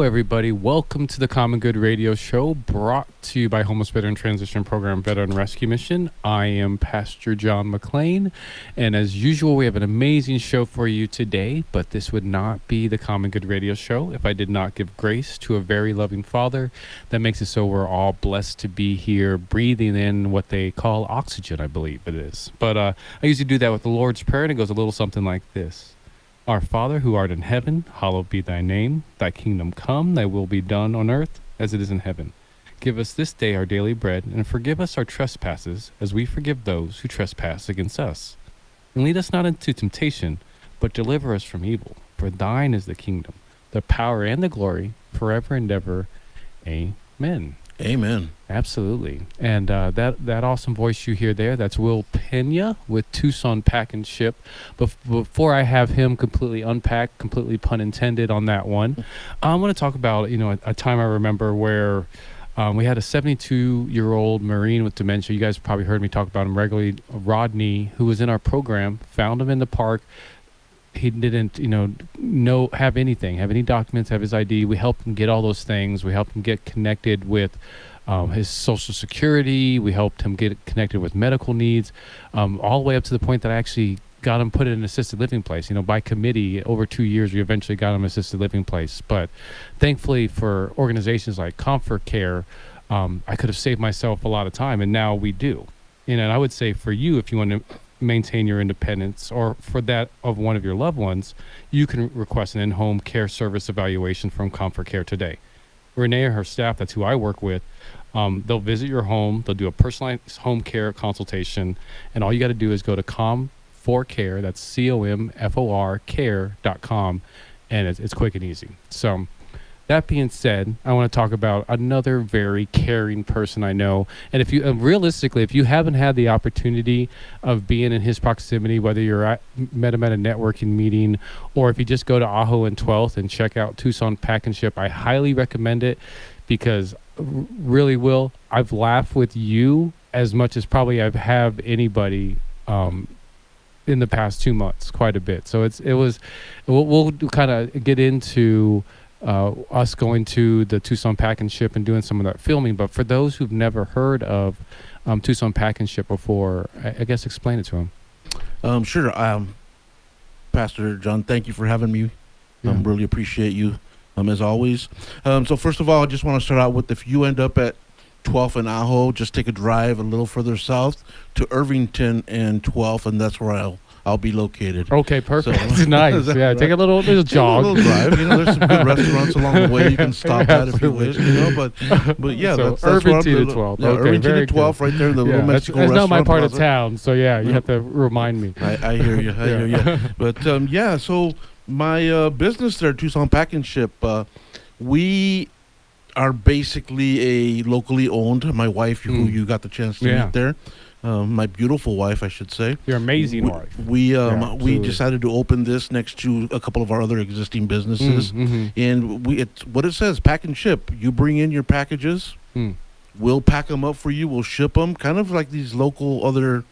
Hello, everybody. Welcome to the Common Good Radio Show, brought to you by Homeless Veteran Transition Program Veteran Rescue Mission. I am Pastor John McLean, and as usual, we have an amazing show for you today, but this would not be the Common Good Radio Show if I did not give grace to a very loving Father that makes it so we're all blessed to be here, breathing in what they call oxygen, I believe it is. But I usually do that with the Lord's Prayer, and it goes a little something like this. Our Father, who art in heaven, hallowed be thy name. Thy kingdom come, thy will be done on earth as it is in heaven. Give us this day our daily bread, and forgive us our trespasses, as we forgive those who trespass against us. And lead us not into temptation, but deliver us from evil. For thine is the kingdom, the power, and the glory, forever and ever. Amen. Amen. Absolutely. And that awesome voice you hear there, that's Will Pena with Tucson Pack and Ship. Before I have him completely unpacked, completely pun intended on that one, I want to talk about, a time I remember where we had a 72-year-old Marine with dementia. You guys probably heard me talk about him regularly, Rodney, who was in our program, found him in the park. He didn't, have any documents, have his ID. We helped him get all those things. We helped him get connected with his Social Security. We helped him get connected with medical needs, all the way up to the point that I actually got him put in an assisted living place. By committee, over 2 years, we eventually got him an assisted living place. But thankfully for organizations like Comfort Care, I could have saved myself a lot of time, and now we do. And I would say for you, if you want to maintain your independence, or for that of one of your loved ones, you can request an in-home care service evaluation from Comfort Care today. Renee and her staff, that's who I work with, they'll visit your home, they'll do a personalized home care consultation, and all you got to do is go to Com4Care, that's COMFOR care.com, and it's quick and easy. So that being said, I want to talk about another very caring person I know. And if you realistically, if you haven't had the opportunity of being in his proximity, whether met him at a networking meeting, or if you just go to Ajo and 12th and check out Tucson Pack and Ship, I highly recommend it, because really, Will, I've laughed with you as much as probably I've have anybody in the past 2 months, quite a bit. So we'll kind of get into us going to the Tucson Pack and Ship and doing some of that filming. But for those who've never heard of Tucson Pack and Ship before, I guess explain it to them. Sure. Pastor John, thank you for having me. Yeah. Really appreciate you, as always. So first of all, I just want to start out with, if you end up at 12th and Ajo, just take a drive a little further south to Irvington and 12th, and that's where I'll be located. Okay, perfect. So, nice. Yeah, right? Take a little jog. A little drive. There's some good restaurants along the way you can stop at if you wish. But yeah, so that's Irvington to 12th. Yeah, okay, Irvington to 12th, right there in the little Mexico that's restaurant. That's not my part plaza. of town, so yeah, you have to remind me. I hear you. I hear you. But so my business there, Tucson Pack and Ship, we are basically a locally owned. My wife, who you got the chance to meet there, my beautiful wife, I should say. Your amazing wife. We decided to open this next to a couple of our other existing businesses, and it's what it says: Pack and Ship. You bring in your packages, we'll pack them up for you. We'll ship them, kind of like these local other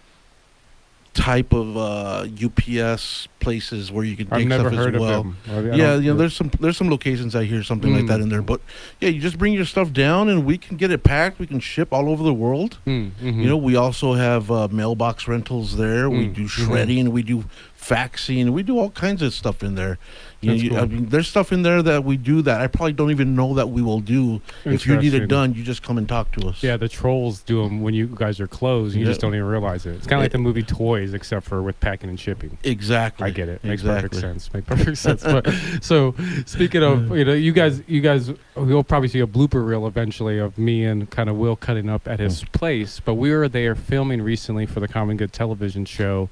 type of UPS places where you can take stuff as well. There's some locations I hear something like that in there, but yeah, you just bring your stuff down and we can get it packed. We can ship all over the world. We also have mailbox rentals there. We do shredding, we do faxing, we do all kinds of stuff in there. I mean, there's stuff in there that we do that I probably don't even know that we will do. If you need it done, you just come and talk to us. Yeah, the trolls do them when you guys are closed. You just don't even realize it. It's kind of like the movie Toys, except for with packing and shipping. Exactly. I get it. Makes perfect sense. But, so speaking of, you guys, we'll probably see a blooper reel eventually of me and kind of Will cutting up at his place. But we were there filming recently for the Common Good television show,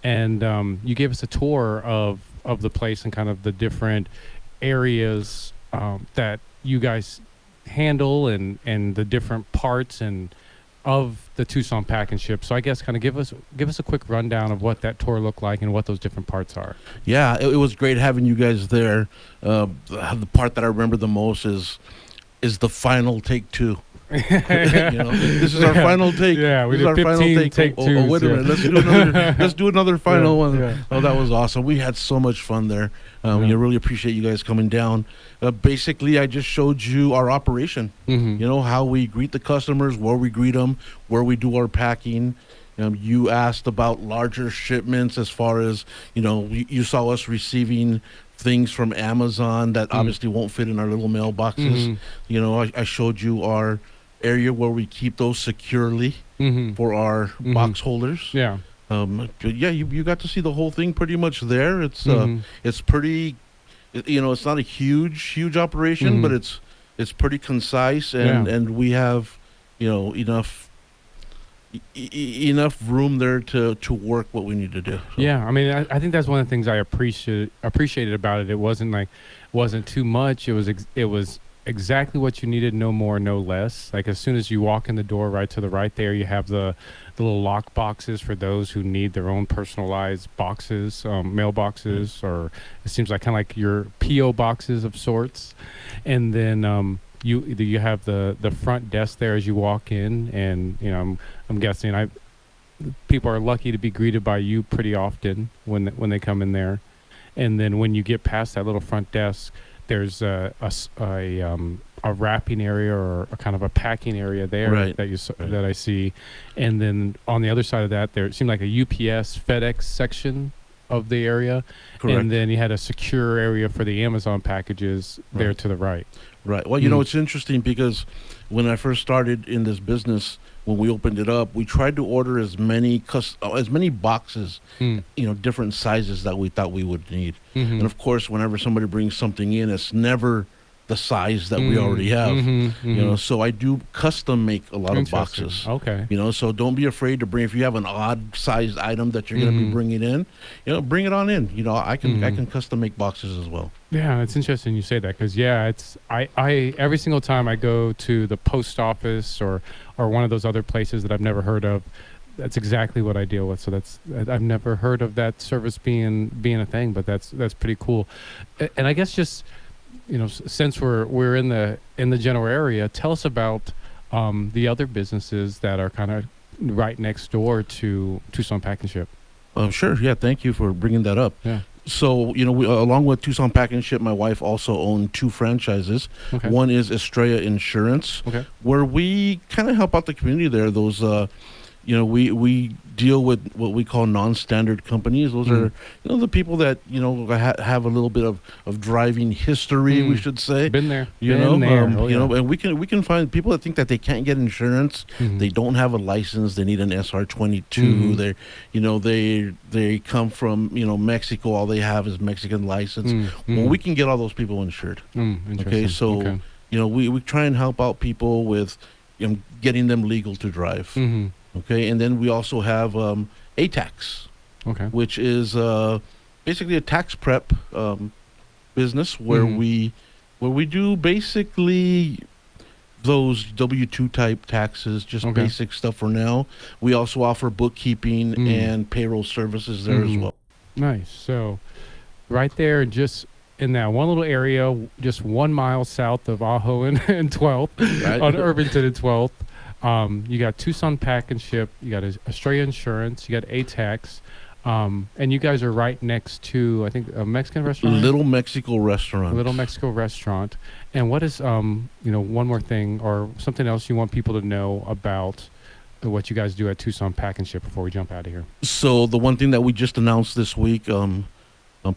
and you gave us a tour of the place and kind of the different areas that you guys handle and the different parts and of the Tucson Pack and Ship. So I guess kind of give us a quick rundown of what that tour looked like and what those different parts are. Yeah, it was great having you guys there. The part that I remember the most is the final take two. This is our final take. Yeah, we this did is our 15 final take Oh, twos, wait a yeah. minute. Let's do another final one. Yeah. Oh, that was awesome. We had so much fun there. Yeah. We really appreciate you guys coming down. Basically, I just showed you our operation. Mm-hmm. How we greet the customers, where we greet them, where we do our packing. You asked about larger shipments as far as, you saw us receiving things from Amazon that obviously won't fit in our little mailboxes. I showed you our area where we keep those securely for our box holders. Yeah. You got to see the whole thing pretty much there. It's pretty, it's not a huge operation, but it's pretty concise, and we have, enough room there to work what we need to do. So. Yeah, I mean, I think that's one of the things I appreciated about it. It wasn't too much. It was exactly what you needed, no more, no less. Like as soon as you walk in the door, right to the right there, you have the little lock boxes for those who need their own personalized boxes, mailboxes, or it seems like kind of like your PO boxes of sorts. And then you have the front desk there as you walk in, and I'm guessing people are lucky to be greeted by you pretty often when they come in there. And then when you get past that little front desk, there's a wrapping area or a kind of a packing area there that I see. And then on the other side of that, there it seemed like a UPS, FedEx section of the area. Correct. And then you had a secure area for the Amazon packages there to the right. Right. Well, it's interesting because when I first started in this business, when we opened it up, we tried to order as many boxes, different sizes that we thought we would need. And of course, whenever somebody brings something in, it's never the size that we already have. So I do custom make a lot of boxes. Okay. So don't be afraid to bring, if you have an odd sized item that you're going to be bringing in, bring it on in. I can custom make boxes as well. Yeah, it's interesting you say that because I every single time I go to the post office or one of those other places that I've never heard of, that's exactly what I deal with. So I've never heard of that service being a thing, but that's pretty cool. And I guess just since we're in the general area, tell us about the other businesses that are kind of right next door to Tucson Pack and Ship. Sure. Yeah. Thank you for bringing that up. Yeah. So, we, along with Tucson Pack and Ship, my wife also owned 2 franchises. Okay. One is Estrella Insurance, where we kind of help out the community there. Those, we deal with what we call non-standard companies. Those are, the people that, have a little bit of driving history, we should say. Been there. And we can find people that think that they can't get insurance. They don't have a license. They need an SR22. They come from, Mexico. All they have is Mexican license. Well, we can get all those people insured. Okay. So, we try and help out people with, getting them legal to drive. Okay, and then we also have ATAX, which is basically a tax prep business where we do basically those W-2 type taxes, just basic stuff for now. We also offer bookkeeping and payroll services there as well. Nice. So right there, just in that one little area, just 1 mile south of Ajo and 12th, on Irvington and 12th. You got Tucson Pack and Ship, you got Estrella Insurance, you got ATAX, and you guys are right next to, I think, a Mexican restaurant? Little Mexico Restaurant. Little Mexico Restaurant. And what is, one more thing or something else you want people to know about what you guys do at Tucson Pack and Ship before we jump out of here? So the one thing that we just announced this week,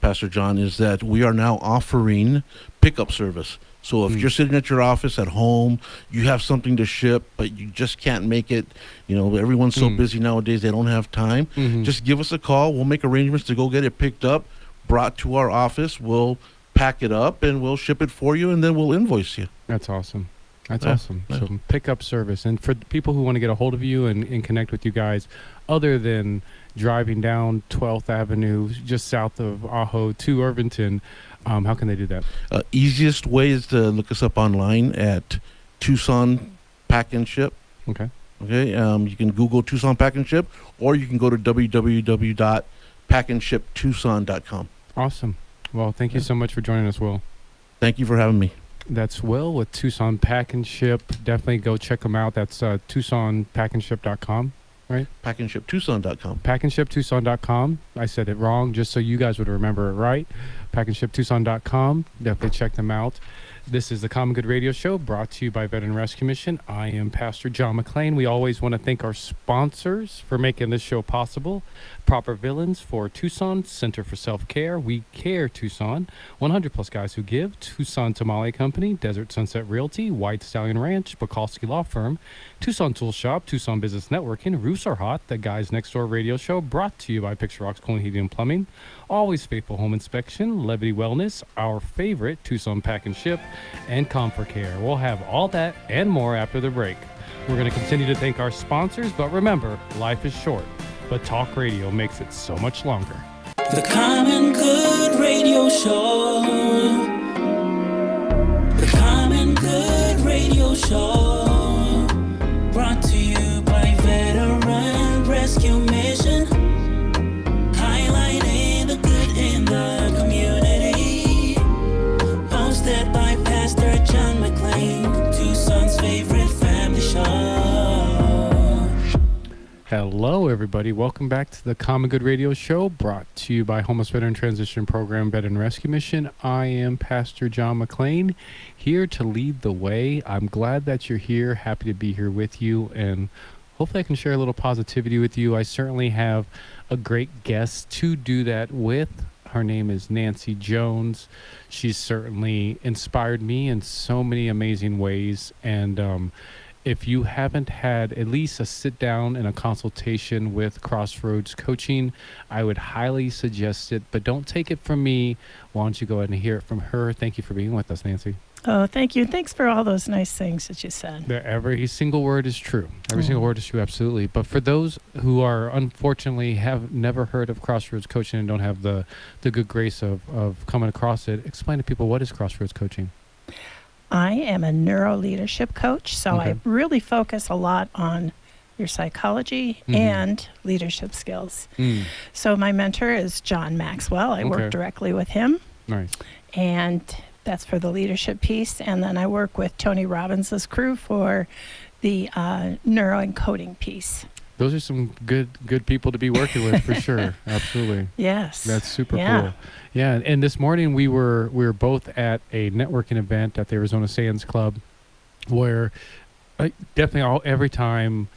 Pastor John, is that we are now offering pickup service. So if you're sitting at your office at home, you have something to ship, but you just can't make it, everyone's so busy nowadays, they don't have time. Just give us a call. We'll make arrangements to go get it picked up, brought to our office. We'll pack it up and we'll ship it for you, and then we'll invoice you. That's awesome. That's awesome. Yeah. So pickup service. And for people who want to get a hold of you and connect with you guys, other than driving down 12th Avenue, just south of Ajo to Irvington, how can they do that? Easiest way is to look us up online at Tucson Pack and Ship. Okay. You can Google Tucson Pack and Ship, or you can go to www.packandshiptucson.com. Awesome. Well, thank you so much for joining us, Will. Thank you for having me. That's Will with Tucson Pack and Ship. Definitely go check them out. That's TucsonPackandShip.com, right? PackandShipTucson.com. PackandShipTucson.com. I said it wrong just so you guys would remember it right. PackandShipTucson.com. Definitely check them out. This is the Common Good Radio Show brought to you by Veteran Rescue Mission. I am Pastor John McClain. We always want to thank our sponsors for making this show possible. Proper Villains for Tucson, Center for Self-Care, We Care Tucson, 100 Plus Guys Who Give, Tucson Tamale Company, Desert Sunset Realty, White Stallion Ranch, Bukowski Law Firm, Tucson Tool Shop, Tucson Business Networking, Roofs Are Hot, The Guys Next Door Radio Show brought to you by Picture Rocks Cooling, Heating and Plumbing, Always Faithful Home Inspection, Levity Wellness, our favorite Tucson Pack and Ship, and Comfort Care. We'll have all that and more after the break. We're going to continue to thank our sponsors, but remember, life is short, but talk radio makes it so much longer. The Common Good Radio Show. The Common Good Radio Show. Brought to you by Veteran Rescue Mission. Highlighting the good in the community. Hosted by Pastor John McClain, Tucson's favorite family show. Hello, everybody. Welcome back to the Common Good Radio Show, brought to you by Homeless Veteran Transition Program Veteran Rescue Mission. I am Pastor John McClain, here to lead the way. I'm glad that you're here. Happy to be here with you, and hopefully I can share a little positivity with you. I certainly have a great guest to do that with. Her name is Nancy Jones. She's certainly inspired me in so many amazing ways, and if you haven't had at least a sit down and a consultation with Crossroads Coaching, I would highly suggest it, but don't take it from me. Why don't you go ahead and hear it from her? Thank you for being with us, Nancy. Oh, thank you. Thanks for all those nice things that you said. Every single word is true. Every single word is true, absolutely. But for those who are unfortunately have never heard of Crossroads Coaching and don't have the good grace of coming across it, explain to people, what is Crossroads Coaching? I am a neuro leadership coach, so Okay. I really focus a lot on your psychology and leadership skills. So my mentor is John Maxwell. I Okay. work directly with him, Nice. and that's for the leadership piece. And then I work with Tony Robbins' crew for the neuro and coding piece. Those are some good people to be working with for sure. Absolutely. Yes. That's super Yeah. cool. Yeah, and this morning we were both at a networking event at the Arizona Sands Club, where every time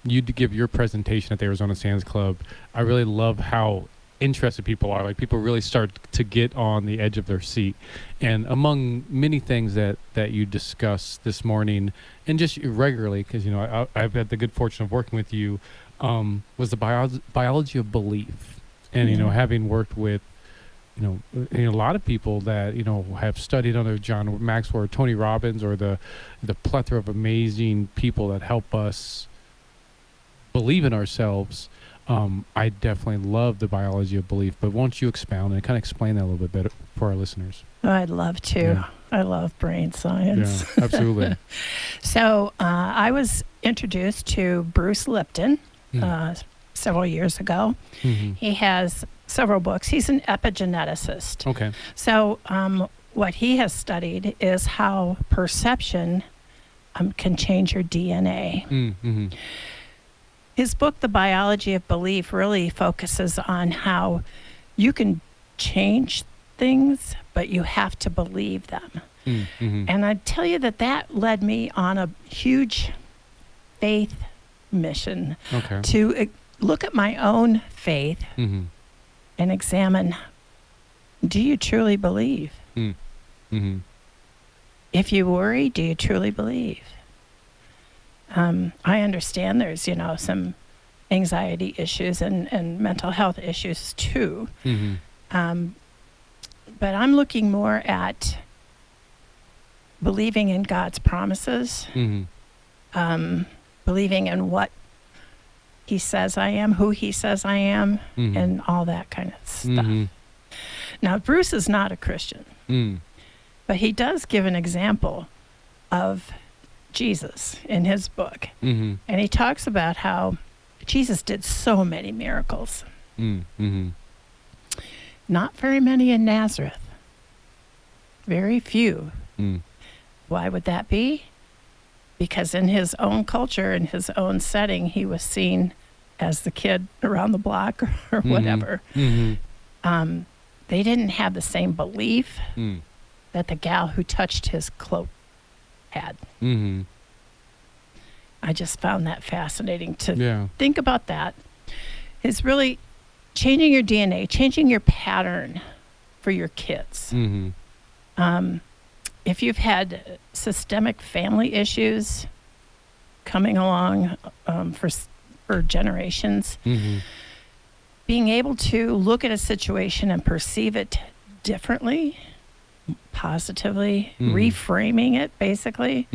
you give your presentation at the Arizona Sands Club, I really love how interested people are. Like, people really start to get on the edge of their seat. And among many things that you discuss this morning, and just regularly, because I've had the good fortune of working with you, was the biology of belief. And having worked with a lot of people that have studied under John Maxwell or Tony Robbins, or the plethora of amazing people that help us believe in ourselves. I definitely love the biology of belief, but won't you expound and kind of explain that a little bit better for our listeners? Oh, I'd love to. Yeah. I love brain science. Yeah, absolutely. So I was introduced to Bruce Lipton several years ago. He has several books. He's an epigeneticist. Okay. So what he has studied is how perception can change your DNA. His book, The Biology of Belief, really focuses on how you can change things, but you have to believe them. And I tell you that led me on a huge faith mission to look at my own faith and examine, do you truly believe? If you worry, do you truly believe? I understand there's, some anxiety issues and mental health issues too. But I'm looking more at believing in God's promises, believing in what He says I am, who He says I am, and all that kind of stuff. Now, Bruce is not a Christian, but he does give an example of Jesus in his book. And he talks about how Jesus did so many miracles. Not very many in Nazareth. Very few. Mm. Why would that be? Because in his own culture, in his own setting, he was seen as the kid around the block or whatever. Mm-hmm. They didn't have the same belief Mm. that the gal who touched his cloak had. Mm-hmm. I just found that fascinating to Yeah. think about that. It's really changing your DNA, changing your pattern for your kids. Mm-hmm. If you've had systemic family issues coming along for generations, Mm-hmm. being able to look at a situation and perceive it differently, positively, reframing it basically,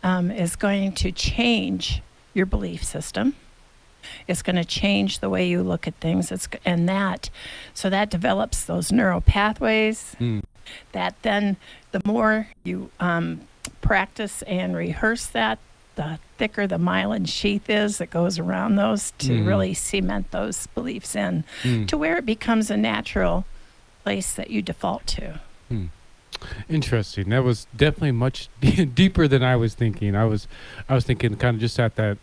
is going to change your belief system. It's going to change the way you look at things. So that develops those neural pathways. That then, the more you practice and rehearse that, the thicker the myelin sheath is that goes around those to really cement those beliefs in to where it becomes a natural place that you default to. Interesting. That was definitely much deeper than I was thinking. I was thinking kind of just at that,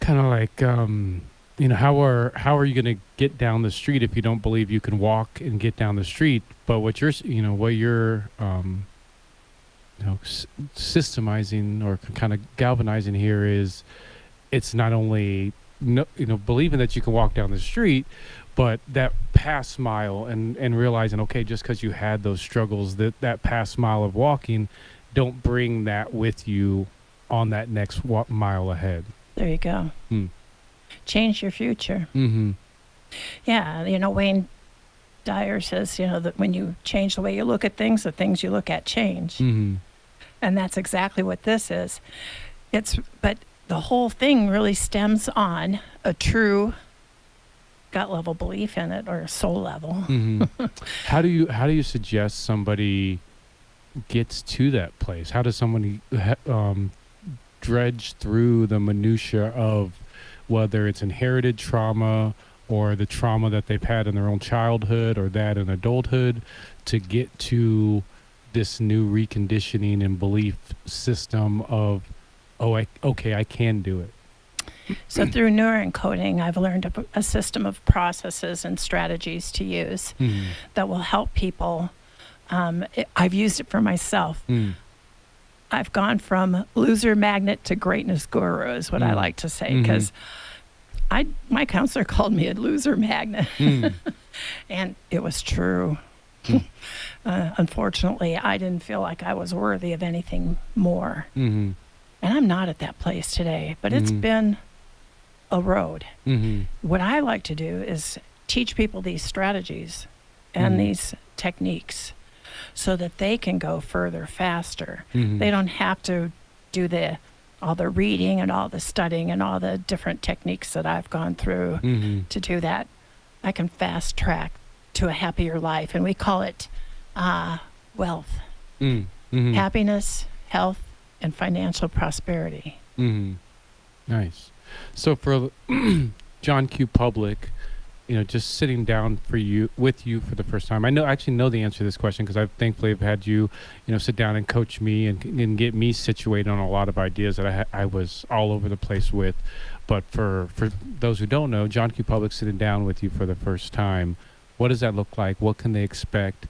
kind of like, how are you going to get down the street if you don't believe you can walk and get down the street? But what you're systemizing or kind of galvanizing here is, it's not only believing that you can walk down the street, but that past mile and realizing, okay, just because you had those struggles, that past mile of walking, don't bring that with you on that next mile ahead. There you go. Change your future. Mm-hmm. Yeah, Wayne Dyer says, that when you change the way you look at things, the things you look at change. Mm-hmm. And that's exactly what this is. But the whole thing really stems on a true gut level belief in it, or soul level. Mm-hmm. How do you suggest somebody gets to that place? How does somebody dredge through the minutia of whether it's inherited trauma or the trauma that they've had in their own childhood or that in adulthood to get to this new reconditioning and belief system of, I can do it? So through neuroencoding, I've learned a system of processes and strategies to use that will help people. I've used it for myself. I've gone from loser magnet to greatness guru is what I like to say, because my counselor called me a loser magnet. And it was true. Unfortunately, I didn't feel like I was worthy of anything more. And I'm not at that place today, but it's been a road. What I like to do is teach people these strategies and these techniques so that they can go further faster. They don't have to do all the reading and all the studying and all the different techniques that I've gone through to do that. I can fast track to a happier life, and we call it wealth, happiness, health, and financial prosperity. Nice. So for John Q. Public, just sitting down with you for the first time. I actually know the answer to this question because I've thankfully have had you, sit down and coach me and get me situated on a lot of ideas that I was all over the place with. But for those who don't know, John Q. Public sitting down with you for the first time, what does that look like? What can they expect?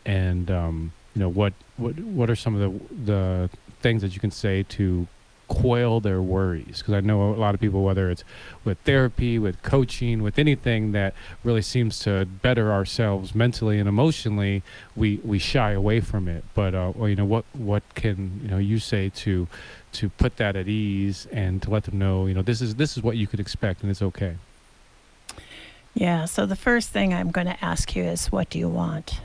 And what are some of the things that you can say to quell their worries? Because I know a lot of people, whether it's with therapy, with coaching, with anything that really seems to better ourselves mentally and emotionally, we shy away from it. But what can you say to put that at ease and to let them know this is what you could expect and it's okay? Yeah. So the first thing I'm going to ask you is, what do you want?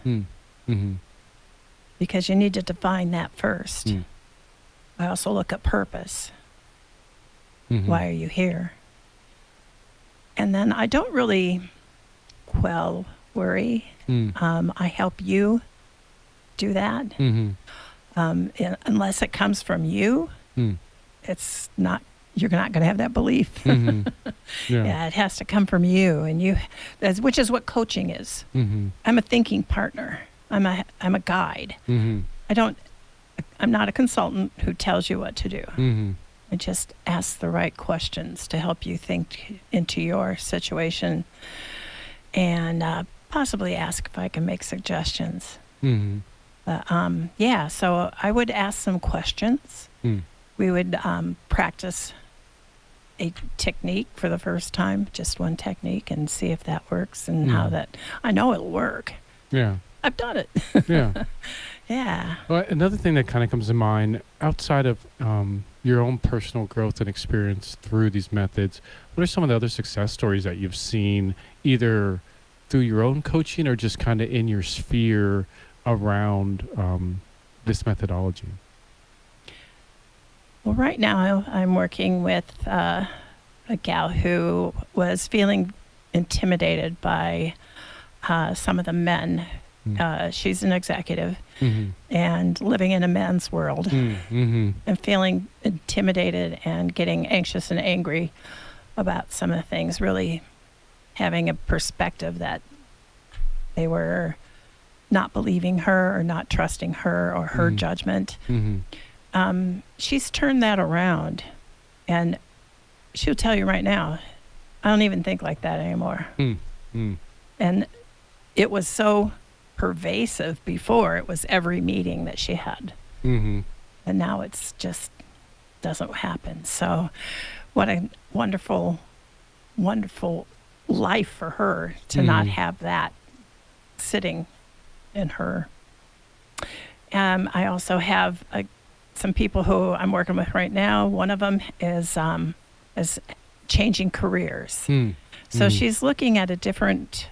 Because you need to define that first. I also look at purpose. Why are you here? And then I don't really quell worry. I help you do that. Unless it comes from you, it's not. You're not going to have that belief. Yeah, it has to come from you, and which is what coaching is. I'm a thinking partner. I'm a guide. Mm-hmm. I'm not a consultant who tells you what to do. Mm-hmm. I just ask the right questions to help you think into your situation, and possibly ask if I can make suggestions. Mm-hmm. Yeah, so I would ask some questions. Mm. We would practice a technique for the first time, just one technique, and see if that works and how that. I know it'll work. Yeah. I've done it. Yeah. Yeah. Well, another thing that kind of comes to mind outside of your own personal growth and experience through these methods, what are some of the other success stories that you've seen either through your own coaching or just kind of in your sphere around this methodology? Well, right now I'm working with a gal who was feeling intimidated by some of the men. She's an executive and living in a men's world and feeling intimidated and getting anxious and angry about some of the things, really having a perspective that they were not believing her or not trusting her or her judgment. She's turned that around, and she'll tell you right now, I don't even think like that anymore. And it was so pervasive before. It was every meeting that she had. And now it's just doesn't happen. So what a wonderful, wonderful life for her to not have that sitting in her. I also have some people who I'm working with right now. One of them is changing careers. So she's looking at a different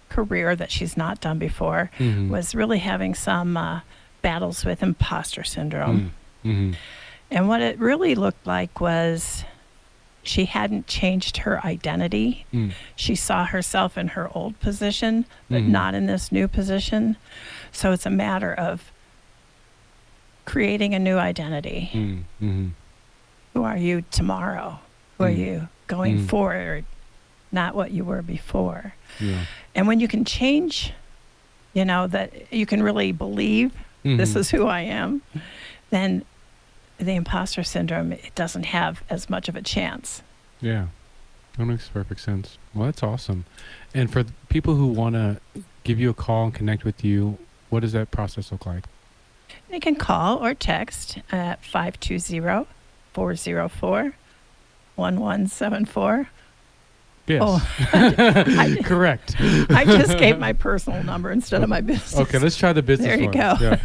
career that she's not done before, was really having some battles with imposter syndrome. And what it really looked like was she hadn't changed her identity. She saw herself in her old position, but not in this new position. So it's a matter of creating a new identity. Who are you tomorrow? Who are you going forward? Not what you were before. And when you can change, that you can really believe this is who I am, then the imposter syndrome, it doesn't have as much of a chance. Yeah, that makes perfect sense. Well, that's awesome. And for people who want to give you a call and connect with you, what does that process look like? They can call or text at 520-404-1174. Yes. Oh, correct. I just gave my personal number instead of my business. Okay, let's try the business There you one. go. Yeah.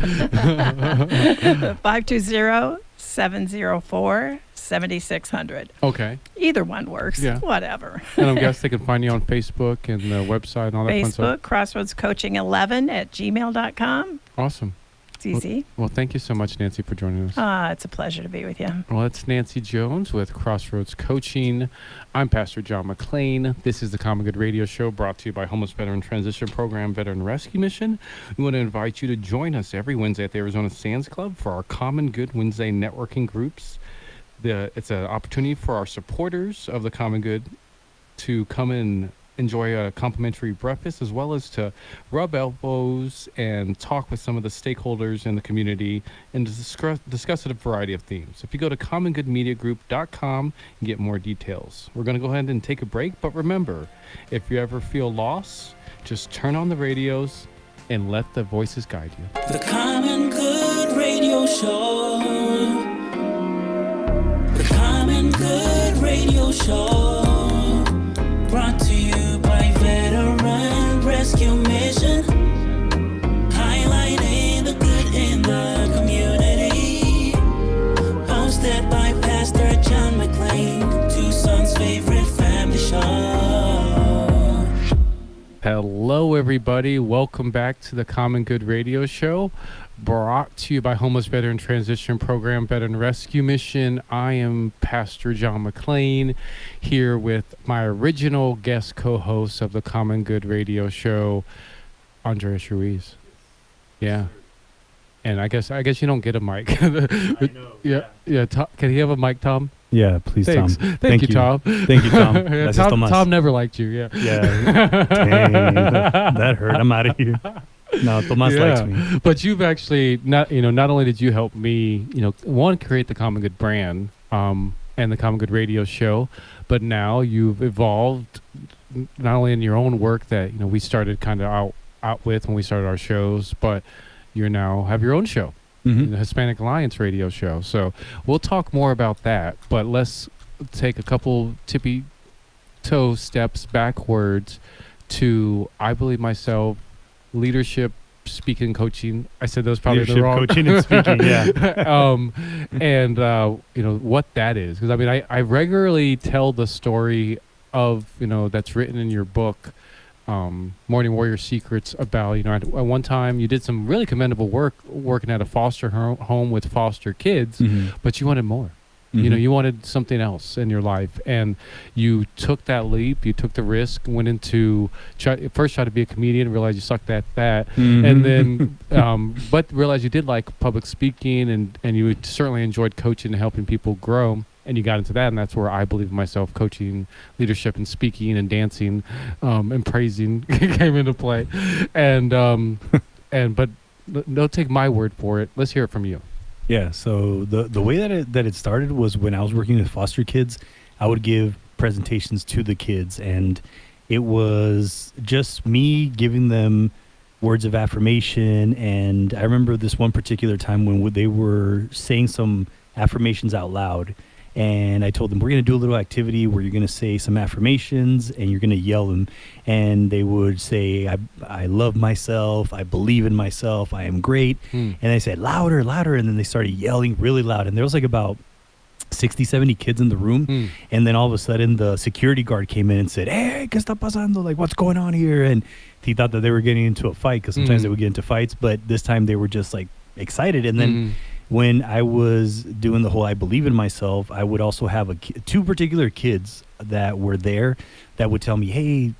520-704-7600. Okay. Either one works. Yeah. Whatever. And I guess they can find you on Facebook and the website and all that fun stuff. Facebook, crossroadscoaching11@gmail.com. Awesome. It's easy. Well, thank you so much, Nancy, for joining us. It's a pleasure to be with you. Well, it's Nancy Jones with Crossroads Coaching. I'm Pastor John McClain. This is the Common Good Radio Show brought to you by Homeless Veteran Transition Program Veteran Rescue Mission. We want to invite you to join us every Wednesday at the Arizona Sands Club for our Common Good Wednesday networking groups. It's an opportunity for our supporters of the Common Good to come and enjoy a complimentary breakfast, as well as to rub elbows and talk with some of the stakeholders in the community and discuss a variety of themes. If you go to commongoodmediagroup.com and get more details. We're going to go ahead and take a break, but remember, if you ever feel lost, just turn on the radios and let the voices guide you. The Common Good Radio Show. The Common Good Radio Show. Brought to you by Veteran Rescue Mission. Highlighting the good in the community. Hosted by Pastor John McClain, Tucson's favorite family show. Hello, everybody. Welcome back to the Common Good Radio Show, brought to you by Homeless Veteran Transition Program Veteran Rescue Mission. I am Pastor John McClain, here with my original guest co-host of the Common Good Radio Show, Andreas Ruiz. Yeah. And I guess you don't get a mic. I know. Yeah. Can he have a mic, Tom? Yeah, please, Thanks. Tom. Thank you, Tom. Thank you, Tom. Yeah, Gracias, Tomas. Tom never liked you. Yeah. Yeah. Dang, that hurt. I'm out of here. No, Tomas likes me. But you've actually not only did you help me, one, create the Common Good brand, and the Common Good radio show, but now you've evolved not only in your own work that, we started kind of out with when we started our shows, but you now have your own show, the Hispanic Alliance radio show. So we'll talk more about that, but let's take a couple tippy toe steps backwards to I Believe Myself, leadership, speaking, coaching. I said those probably the wrong. Coaching and speaking, yeah. And what that is, because I mean I regularly tell the story of that's written in your book, Morning Warrior Secrets, about at one time you did some really commendable work working at a foster home with foster kids, but you wanted more. You wanted something else in your life, and you took that leap. You took the risk, went into first tried to be a comedian, realized you sucked at that, and then but realized you did like public speaking, and you certainly enjoyed coaching and helping people grow, and you got into that, and that's where I Believe in Myself, coaching, leadership, and speaking and dancing and praising came into play, and but don't take my word for it. Let's hear it from you. Yeah, so the way that it started was when I was working with foster kids. I would give presentations to the kids, and it was just me giving them words of affirmation. And I remember this one particular time when they were saying some affirmations out loud, and I told them, we're going to do a little activity where you're going to say some affirmations and you're going to yell them. And they would say, I love myself. I believe in myself. I am great. And I said, louder, louder. And then they started yelling really loud. And there was like about 60, 70 kids in the room. And then all of a sudden the security guard came in and said, hey, ¿qué está pasando? Like, what's going on here? And he thought that they were getting into a fight, because sometimes they would get into fights. But this time they were just like excited. And then when I was doing the whole I Believe in Myself, I would also have two particular kids that were there that would tell me, hey,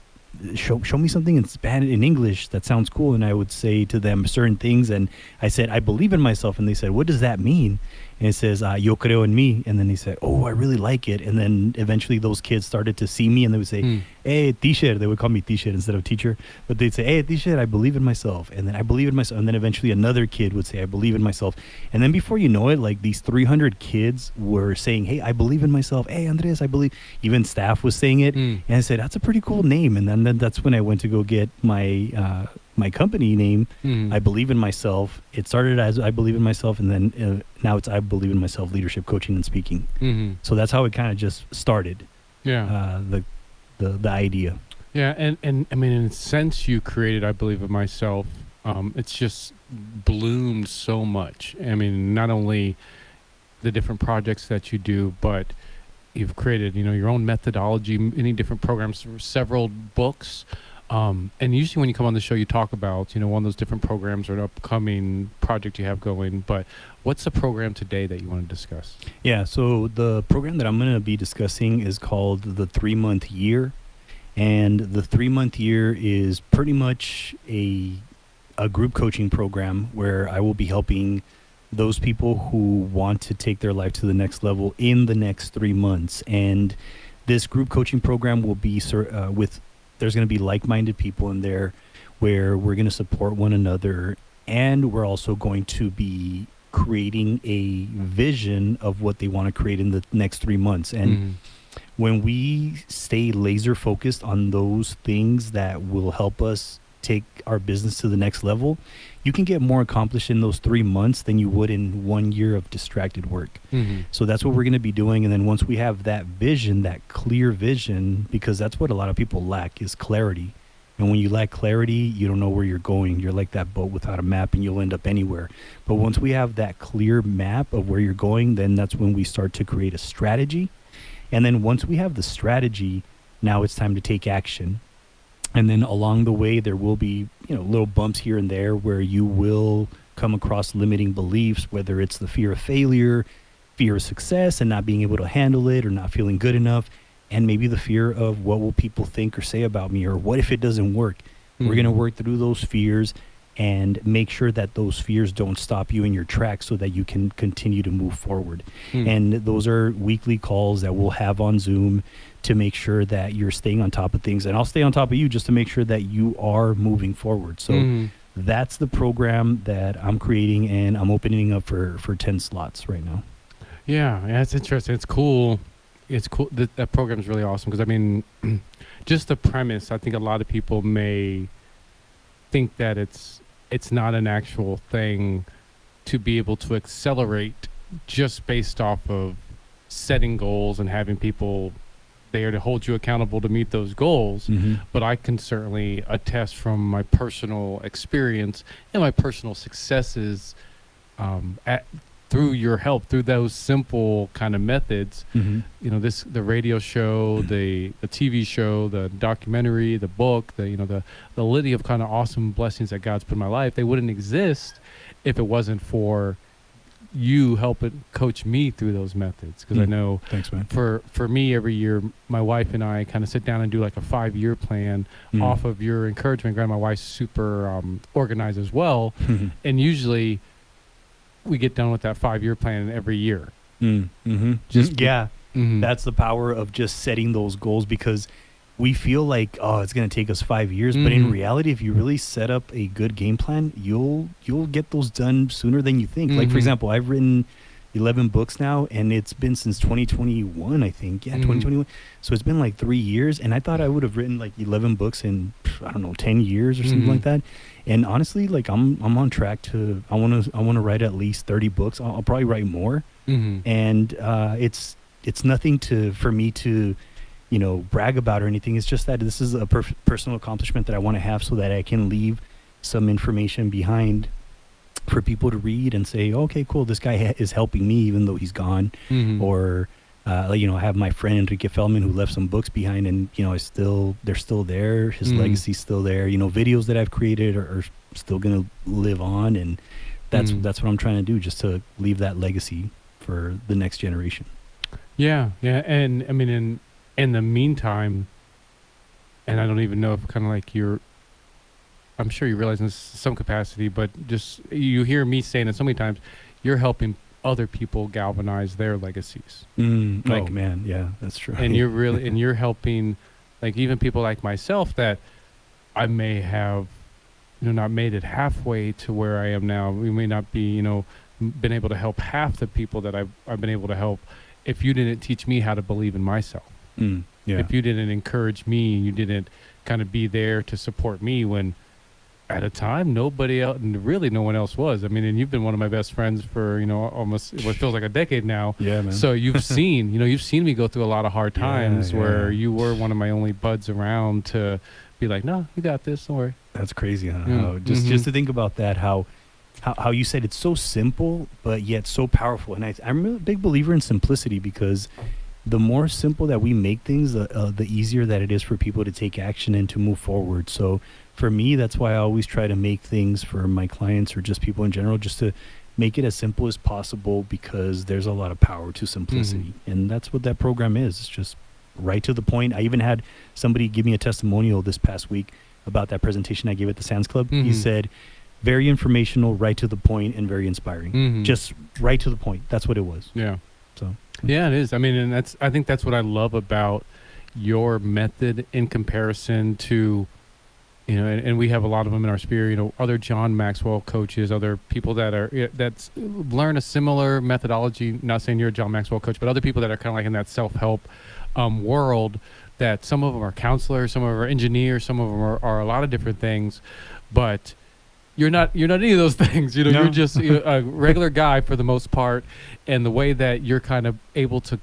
show me something in Spanish, in English that sounds cool. And I would say to them certain things, and I said, I believe in myself. And they said, what does that mean? And it says, yo creo en mí. And then he said, oh, I really like it. And then eventually those kids started to see me, and they would say, hey, teacher. They would call me teacher instead of teacher. But they'd say, hey, teacher, I believe in myself. And then I believe in myself. And then eventually another kid would say, I believe in myself. And then before you know it, like these 300 kids were saying, hey, I believe in myself. Hey, Andres, I believe. Even staff was saying it. And I said, that's a pretty cool name. And then that's when I went to go get my my company name, I Believe in Myself. It started as I Believe in Myself, and then now it's I Believe in Myself, leadership, coaching, and speaking. So that's how it kind of just started. Yeah. The idea. Yeah, and I mean, in a sense, you created I Believe in Myself. It's just bloomed so much. I mean, not only the different projects that you do, but you've created, your own methodology, many different programs, several books. And usually when you come on the show, you talk about, one of those different programs or an upcoming project you have going. But what's the program today that you want to discuss? Yeah, so the program that I'm going to be discussing is called the 3-month year. And the 3-month year is pretty much a group coaching program where I will be helping those people who want to take their life to the next level in the next 3 months. And this group coaching program will be there's going to be like-minded people in there where we're going to support one another, and we're also going to be creating a vision of what they want to create in the next 3 months. And when we stay laser focused on those things that will help us take our business to the next level, you can get more accomplished in those 3 months than you would in 1 year of distracted work. So that's what we're going to be doing. And then once we have that vision, that clear vision, because that's what a lot of people lack, is clarity. And when you lack clarity, you don't know where you're going. You're like that boat without a map, and you'll end up anywhere. But once we have that clear map of where you're going, then that's when we start to create a strategy. And then once we have the strategy, now it's time to take action. And then along the way, there will be, little bumps here and there where you will come across limiting beliefs, whether it's the fear of failure, fear of success and not being able to handle it, or not feeling good enough, and maybe the fear of what will people think or say about me, or what if it doesn't work. We're going to work through those fears and make sure that those fears don't stop you in your tracks so that you can continue to move forward. And those are weekly calls that we'll have on Zoom to make sure that you're staying on top of things. And I'll stay on top of you just to make sure that you are moving forward. So that's the program that I'm creating, and I'm opening up for 10 slots right now. Yeah, it's interesting. It's cool. It's cool. That program is really awesome because, I mean, just the premise, I think a lot of people may think that it's not an actual thing to be able to accelerate just based off of setting goals and having people there to hold you accountable to meet those goals. Mm-hmm. But I can certainly attest from my personal experience and my personal successes through your help, through those simple kind of methods. Mm-hmm. You know, the radio show, the TV show, the documentary, the book, the litany of kind of awesome blessings that God's put in my life, they wouldn't exist if it wasn't for you helping coach me through those methods. Because I know, thanks, man. For me, every year, my wife and I kind of sit down and do like a 5-year plan off of your encouragement. Granted, my wife's super organized as well, and usually we get done with that 5-year plan every year. Mm-hmm. That's the power of just setting those goals, because we feel like, oh, it's going to take us 5 years, but in reality, if you really set up a good game plan, you'll get those done sooner than you think. Like, for example, I've written 11 books now, and it's been since 2021, I think. Yeah, 2021. So it's been like 3 years, and I thought I would have written like 11 books in, I don't know, 10 years or something like that. And honestly, like I'm on track to, I want to write at least 30 books. I'll probably write more. And it's nothing for me to, brag about or anything. It's just that this is a personal accomplishment that I want to have, so that I can leave some information behind for people to read and say, okay, cool, this guy is helping me even though he's gone. Or I have my friend Enrique Feldman, who left some books behind, and they're still there. His legacy's still there. Videos that I've created are still gonna live on, and that's what I'm trying to do, just to leave that legacy for the next generation. Yeah, and I mean, in the meantime, and I don't even know if kind of like I'm sure you realize in some capacity, but just you hear me saying it so many times, you're helping other people galvanize their legacies. Man, yeah, that's true. And you're really, and you're helping, like, even people like myself that I may have, not made it halfway to where I am now. We may not be, been able to help half the people that I've been able to help if you didn't teach me how to believe in myself. If you didn't encourage me, you didn't kind of be there to support me when at a time nobody else, really no one else was. I mean, and you've been one of my best friends for, almost what feels like a decade now. Yeah, man. So you've seen, you've seen me go through a lot of hard times where you were one of my only buds around to be like, no, you got this, don't worry. That's crazy, huh? Just to think about that, how you said it's so simple, but yet so powerful. And I'm a big believer in simplicity, because the more simple that we make things, the easier that it is for people to take action and to move forward. So for me, that's why I always try to make things for my clients or just people in general, just to make it as simple as possible, because there's a lot of power to simplicity. And that's what that program is. It's just right to the point. I even had somebody give me a testimonial this past week about that presentation I gave at the Sands Club. He said, very informational, right to the point, and very inspiring. Just right to the point. That's what it was. Yeah. So. Yeah, it is. I mean, and I think that's what I love about your method in comparison to, and we have a lot of them in our sphere, other John Maxwell coaches, other people that's learn a similar methodology. Not saying you're a John Maxwell coach, but other people that are kind of like in that self-help world, that some of them are counselors, some of them are engineers, some of them are a lot of different things, but you're not any of those things. No. You're just a regular guy for the most part, and the way that you're kind of able to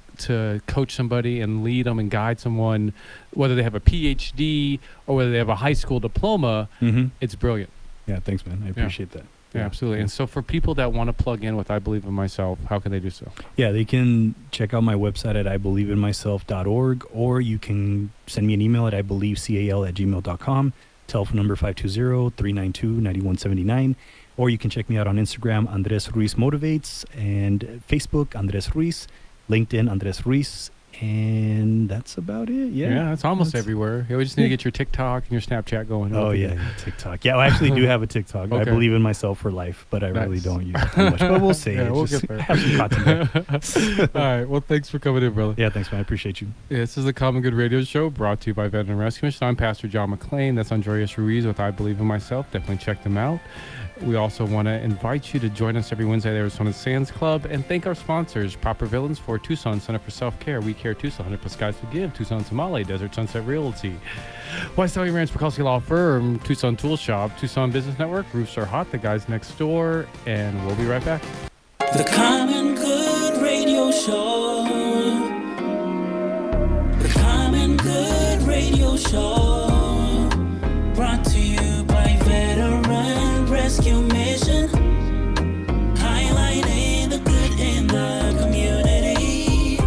coach somebody and lead them and guide someone, whether they have a PhD or whether they have a high school diploma, it's believing. Yeah, thanks, man. I appreciate that. Yeah, absolutely. And so for people that want to plug in with I Believe in Myself, how can they do so? Yeah, they can check out my website at ibelieveinmyself.org, or you can send me an email at ibelievecal@gmail.com. Telephone number 520-392-9179. Or you can check me out on Instagram, Andres Ruiz Motivates, and Facebook, Andres Ruiz, LinkedIn, Andres Ruiz, And that's about it. Yeah. It's almost everywhere. We just need to get your TikTok and your Snapchat going. Oh, yeah. TikTok. Yeah, I actually do have a TikTok. I Okay. believe in myself for life, but I really Nice. don't use it too much. But we'll see. Yeah, we'll Just get there. have some content there. All right. Well, thanks for coming in, brother. Yeah, thanks, man. I appreciate you. This is the Common Good Radio Show brought to you by Veteran Rescue Mission. I'm Pastor John McClain. That's Andreas Ruiz with I Believe in Myself. Definitely check them out. We also want to invite you to join us every Wednesday at Arizona Sands Club and thank our sponsors, Proper Villains for Tucson Center for Self-Care, We Care Tucson, 100 Skies to Give, Tucson Tamale, Desert Sunset Realty, Wystallion Ranch Bukowski Law Firm, Tucson Tool Shop, Tucson Business Network, Roofs Are Hot, The Guys Next Door, and we'll be right back. The Common Good Radio Show. The Common Good Radio Show. Brought to you by Veteran Rescue Mission. Highlighting the good in the community.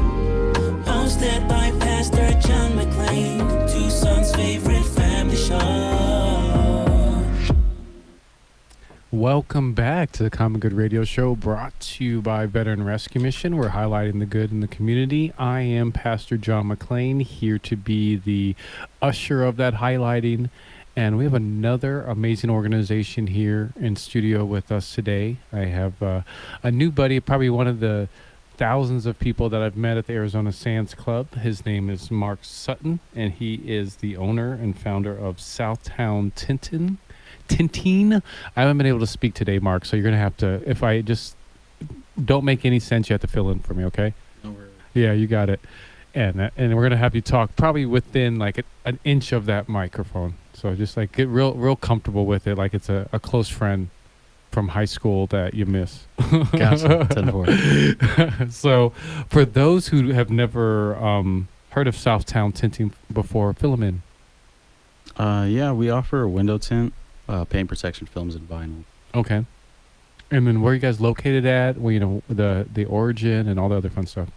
Hosted by Pastor John McClain, Tucson's favorite family show. Welcome back to the Common Good Radio Show brought to you by Veteran Rescue Mission. We're highlighting the good in the community. I am Pastor John McClain, here to be the usher of that highlighting. And we have another amazing organization here in studio with us today. I have a new buddy, probably one of the thousands of people that I've met at the Arizona Sands Club. His name is Mark Sutton, and he is the owner and founder of Southtown Tintin. I haven't been able to speak today, Mark, so you're going to have to, if I just don't make any sense, you have to fill in for me, okay? No worries. Yeah, you got it. And we're going to have you talk probably within like an inch of that microphone. So just like get real comfortable with it, like it's a close friend from high school that you miss. Gotcha. 10-4. So for those who have never heard of Southtown Tinting before, fill them in. Yeah, we offer window tint, paint protection films, and vinyl. Okay. And then where are you guys located at? Well, you know, the origin and all the other fun stuff.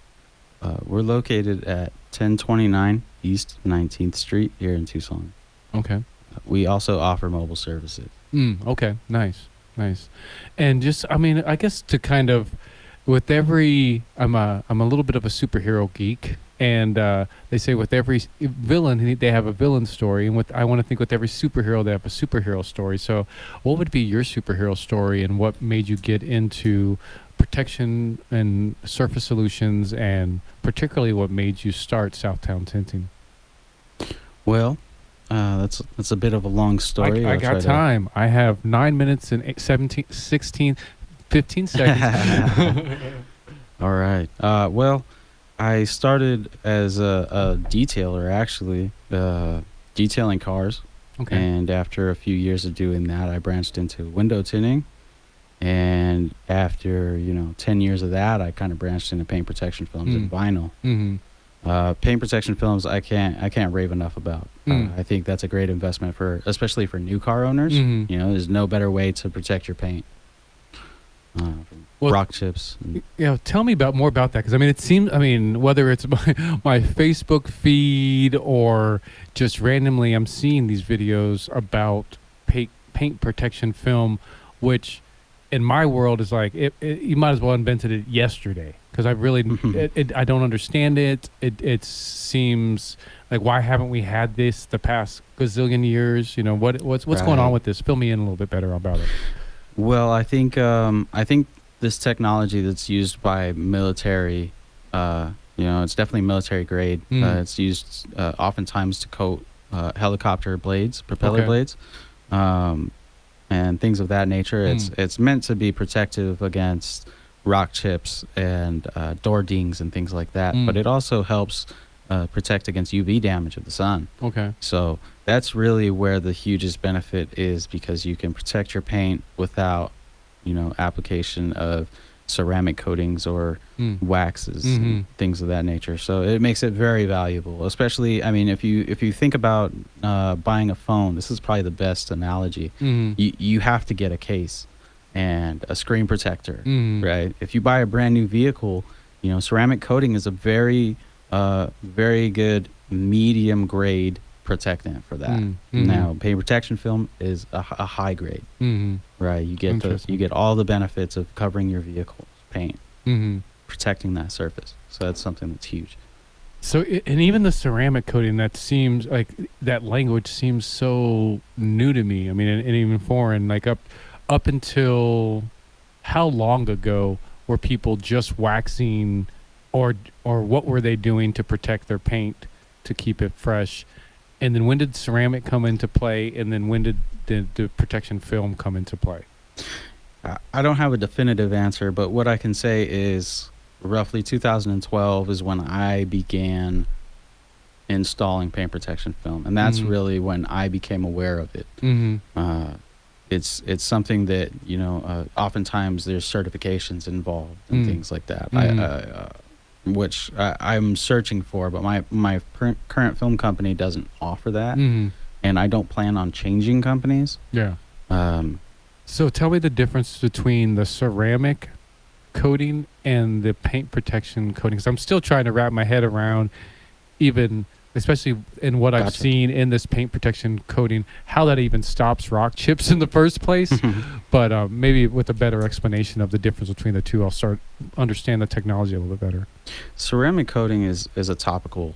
We're located at 1029 East 19th Street here in Tucson. Okay. We also offer mobile services. Okay. Nice. And just, I mean, I guess to kind of, with every, I'm a little bit of a superhero geek, and they say with every villain, they have a villain story, and I want to think with every superhero, they have a superhero story. So what would be your superhero story, and what made you get into protection and surface solutions, and particularly what made you start Southtown Tinting? Well, that's a bit of a long story. I got time. I have 9 minutes and 15 seconds. All right. Well, I started as a detailer, actually, detailing cars. Okay. And after a few years of doing that, I branched into window tinting. And after 10 years of that, I kind of branched into paint protection films and vinyl. Mm-hmm. Paint protection films, I can't rave enough about. I think that's a great investment especially for new car owners. Mm-hmm. There's no better way to protect your paint. From rock chips. Tell me more about that, because it seems, whether it's my Facebook feed or just randomly, I'm seeing these videos about paint protection film, which in my world is like you might as well invented it yesterday, because I really I don't understand it. It seems like, why haven't we had this the past gazillion years? What's going on with this? Fill me in a little bit better about it. Well, I think this technology that's used by military, it's definitely military grade. It's used oftentimes to coat helicopter blades, propeller blades, and things of that nature. It's meant to be protective against rock chips and door dings and things like that. But it also helps protect against UV damage of the sun. Okay. So that's really where the hugest benefit is, because you can protect your paint without, application of ceramic coatings or waxes and things of that nature. So it makes it very valuable, especially, if you think about buying a phone, this is probably the best analogy. You have to get a case and a screen protector, right? If you buy a brand new vehicle, ceramic coating is a very good medium grade protectant for that. Now, paint protection film is a high grade, right? You get all the benefits of covering your vehicle's paint, protecting that surface. So that's something that's huge. So, and even the ceramic coating, that seems like that language seems so new to me. I mean, and even foreign. Like up until how long ago were people just waxing, or what were they doing to protect their paint to keep it fresh? And then when did ceramic come into play? And then when did the protection film come into play? I don't have a definitive answer, but what I can say is roughly 2012 is when I began installing paint protection film, and that's really when I became aware of it. It's something that, you know, oftentimes there's certifications involved and things like that, which I'm searching for, but my current film company doesn't offer that, and I don't plan on changing companies. Yeah. So tell me the difference between the ceramic coating and the paint protection coating, because I'm still trying to wrap my head around, even especially in what I've seen in this paint protection coating, how that even stops rock chips in the first place. But maybe with a better explanation of the difference between the two, I'll start understand the technology a little bit better. Ceramic coating is a topical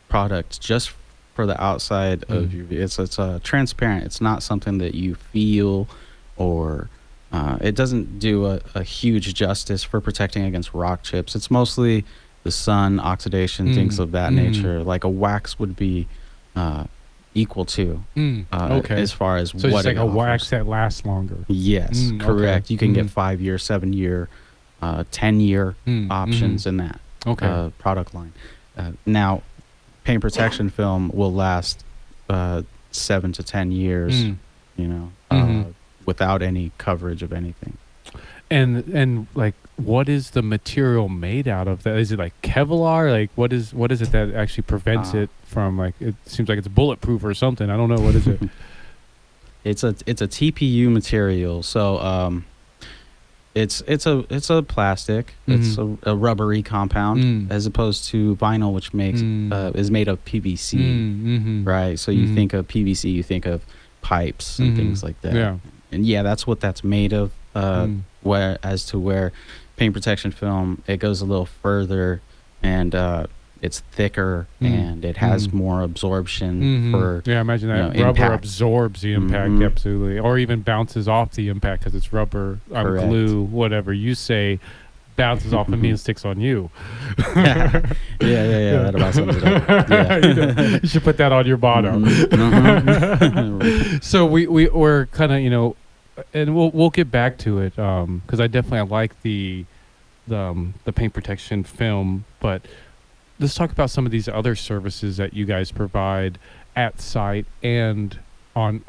product just for the outside of your. It's transparent. It's not something that you feel, or it doesn't do a huge justice for protecting against rock chips. It's mostly the sun, oxidation, things of that nature. Like a wax would be equal to. Okay. As far as so what it's like it a offers. wax that lasts longer. Yes, correct. Okay. You can get 5-year, 7-year, 10-year options in that product line. Now, paint protection film will last 7 to 10 years. You know, without any coverage of anything. And like, what is the material made out of that? Is it like Kevlar? Like, what is it that actually prevents it from, like, it seems like it's bulletproof or something. I don't know. What is it? It's a TPU material. So it's a plastic. It's a rubbery compound as opposed to vinyl, which makes is made of PVC. Right. So you think of PVC, you think of pipes and things like that. Yeah. And yeah, that's what that's made of. Where paint protection film, it goes a little further, and it's thicker and it has more absorption for. Yeah, imagine that rubber impact. absorbs the impact absolutely, or even bounces off the impact because it's rubber, glue, whatever you say, bounces off of me and sticks on you. yeah. That about sums it up. Yeah. You should put that on your bottom. So we're kind of, you know, and we'll get back to it because I like the paint protection film, but let's talk about some of these other services that you guys provide at site and on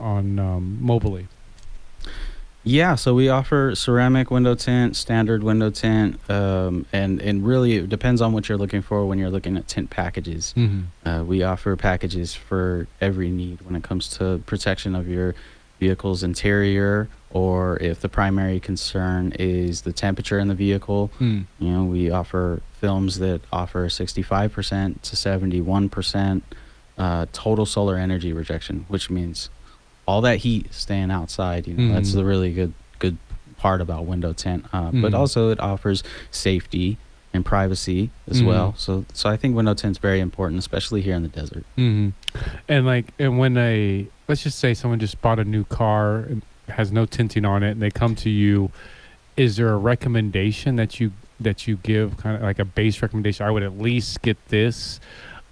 mobilely. Yeah, so we offer ceramic window tint, standard window tint, and really it depends on what you're looking for when you're looking at tint packages. We offer packages for every need when it comes to protection of your vehicle's interior, or if the primary concern is the temperature in the vehicle. You know, we offer films that offer 65% to 71% total solar energy rejection, which means all that heat staying outside. You know, that's the really good part about window tint. But also it offers safety and privacy as well. So I think window tint's very important, especially here in the desert. And when let's just say someone just bought a new car and has no tinting on it, and they come to you, is there a recommendation that you give, kind of like a base recommendation? I would at least get this,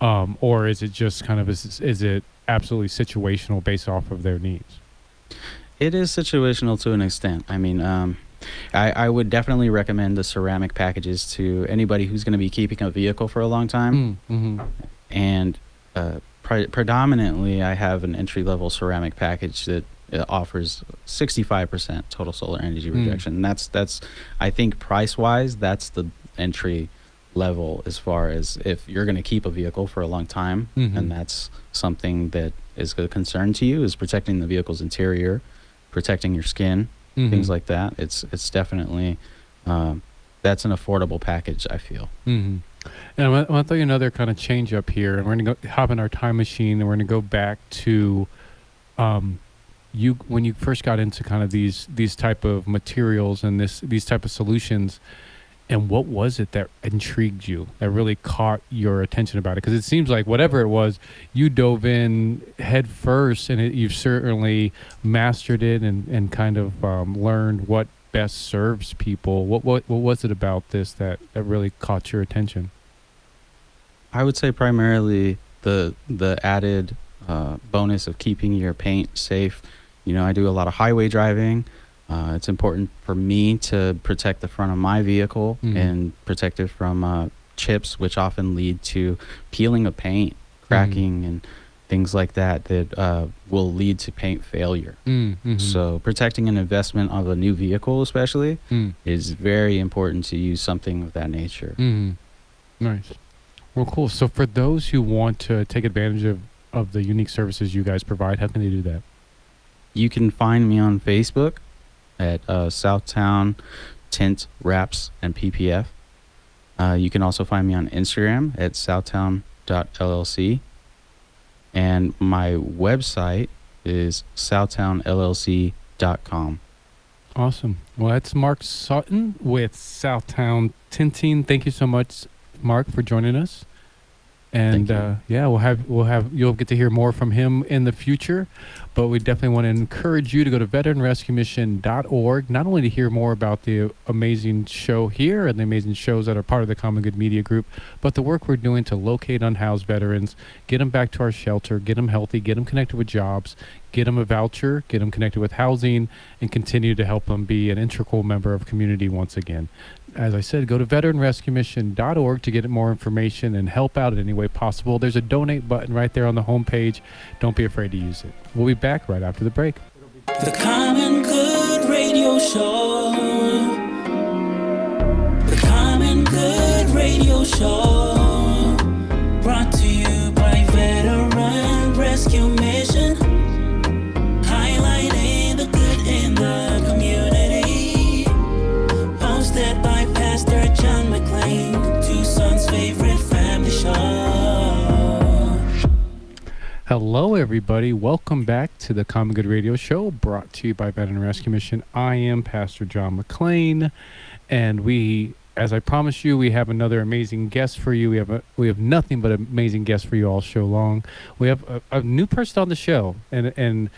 or is it just kind of is it absolutely situational based off of their needs? It is situational to an extent. I mean, I would definitely recommend the ceramic packages to anybody who's going to be keeping a vehicle for a long time. And predominantly, I have an entry-level ceramic package that offers 65% total solar energy rejection. And that's I think price-wise, that's the entry level as far as if you're going to keep a vehicle for a long time, and that's something that is a concern to you, is protecting the vehicle's interior, protecting your skin, things like that. It's definitely that's an affordable package, I feel. And I want to throw you another kind of change up here, and we're going to hop in our time machine, and we're going to go back to you when you first got into kind of these type of materials and these type of solutions. And what was it that intrigued you, that really caught your attention about it? Because it seems like whatever it was, you dove in head first, and you've certainly mastered it and kind of learned what best serves people. What was it about this that really caught your attention? I would say primarily the added bonus of keeping your paint safe. You know, I do a lot of highway driving. It's important for me to protect the front of my vehicle and protect it from chips, which often lead to peeling of paint, cracking, and things like that will lead to paint failure. So protecting an investment of a new vehicle especially is very important to use something of that nature. Nice. Well, cool. So for those who want to take advantage of the unique services you guys provide, how can they do that? You can find me on Facebook at Southtown Tint Wraps and PPF. You can also find me on Instagram at southtown.llc. And my website is southtownllc.com. Awesome. Well, that's Mark Sutton with Southtown Tinting. Thank you so much, Mark, for joining us. And yeah, you'll get to hear more from him in the future. But we definitely want to encourage you to go to veteranrescuemission.org, not only to hear more about the amazing show here and the amazing shows that are part of the Common Good Media Group, but the work we're doing to locate unhoused veterans, get them back to our shelter, get them healthy, get them connected with jobs, get them a voucher, get them connected with housing, and continue to help them be an integral member of community once again. As I said, go to veteranrescuemission.org to get more information and help out in any way possible. There's a donate button right there on the homepage. Don't be afraid to use it. We'll be back right after the break. The Common Good Radio Show. The Common Good Radio Show. Brought to you by Veteran Rescue Mission. Highlighting the good in the community. Hosted by Pastor John McClain, Tucson's favorite family show. Hello, everybody. Welcome back to the Common Good Radio Show, brought to you by Veteran Rescue Mission. I am Pastor John McClain, and we, as I promised you, we have another amazing guest for you. We have nothing but amazing guests for you all show long. We have a new person on the show, and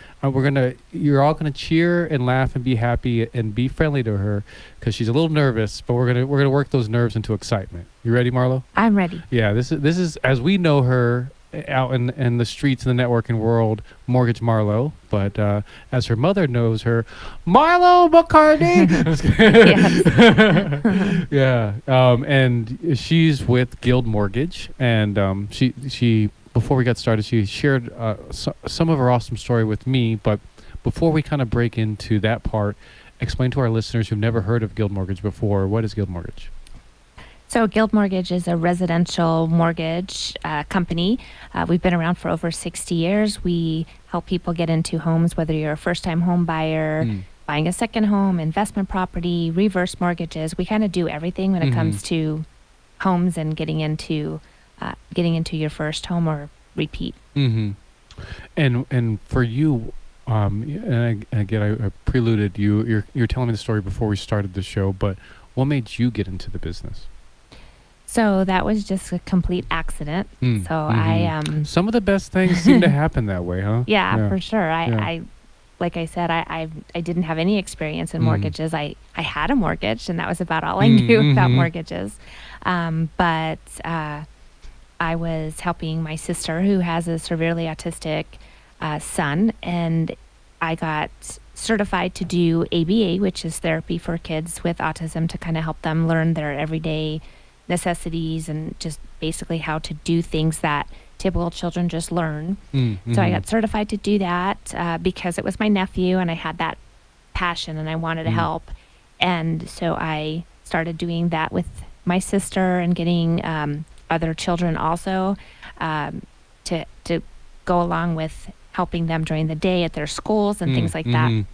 you're all gonna cheer and laugh and be happy and be friendly to her because she's a little nervous, but we're gonna work those nerves into excitement. You ready, Marlo? I'm ready. Yeah, this is as we know her out in the streets in the networking world, Mortgage Marlo, but as her mother knows her, Marlo McCartney. Yeah, and she's with Guild Mortgage, and she before we got started, she shared some of her awesome story with me. But before we kind of break into that part, explain to our listeners who've never heard of Guild Mortgage before, what is Guild Mortgage? So Guild Mortgage is a residential mortgage company. We've been around for over 60 years. We help people get into homes, whether you're a first-time home buyer, buying a second home, investment property, reverse mortgages. We kind of do everything when it comes to homes and getting into your first home or repeat. And for you, and again, I preluded you. You're telling me the story before we started the show, but what made you get into the business? So that was just a complete accident. I some of the best things seem to happen that way, huh? Yeah, for sure. I like I said, I didn't have any experience in mortgages. I had a mortgage, and that was about all I knew about mortgages. But I was helping my sister, who has a severely autistic son, and I got certified to do ABA, which is therapy for kids with autism, to kind of help them learn their everyday necessities and just basically how to do things that typical children just learn. So I got certified to do that because it was my nephew and I had that passion and I wanted to help. And so I started doing that with my sister and getting other children also to go along with helping them during the day at their schools and things like that.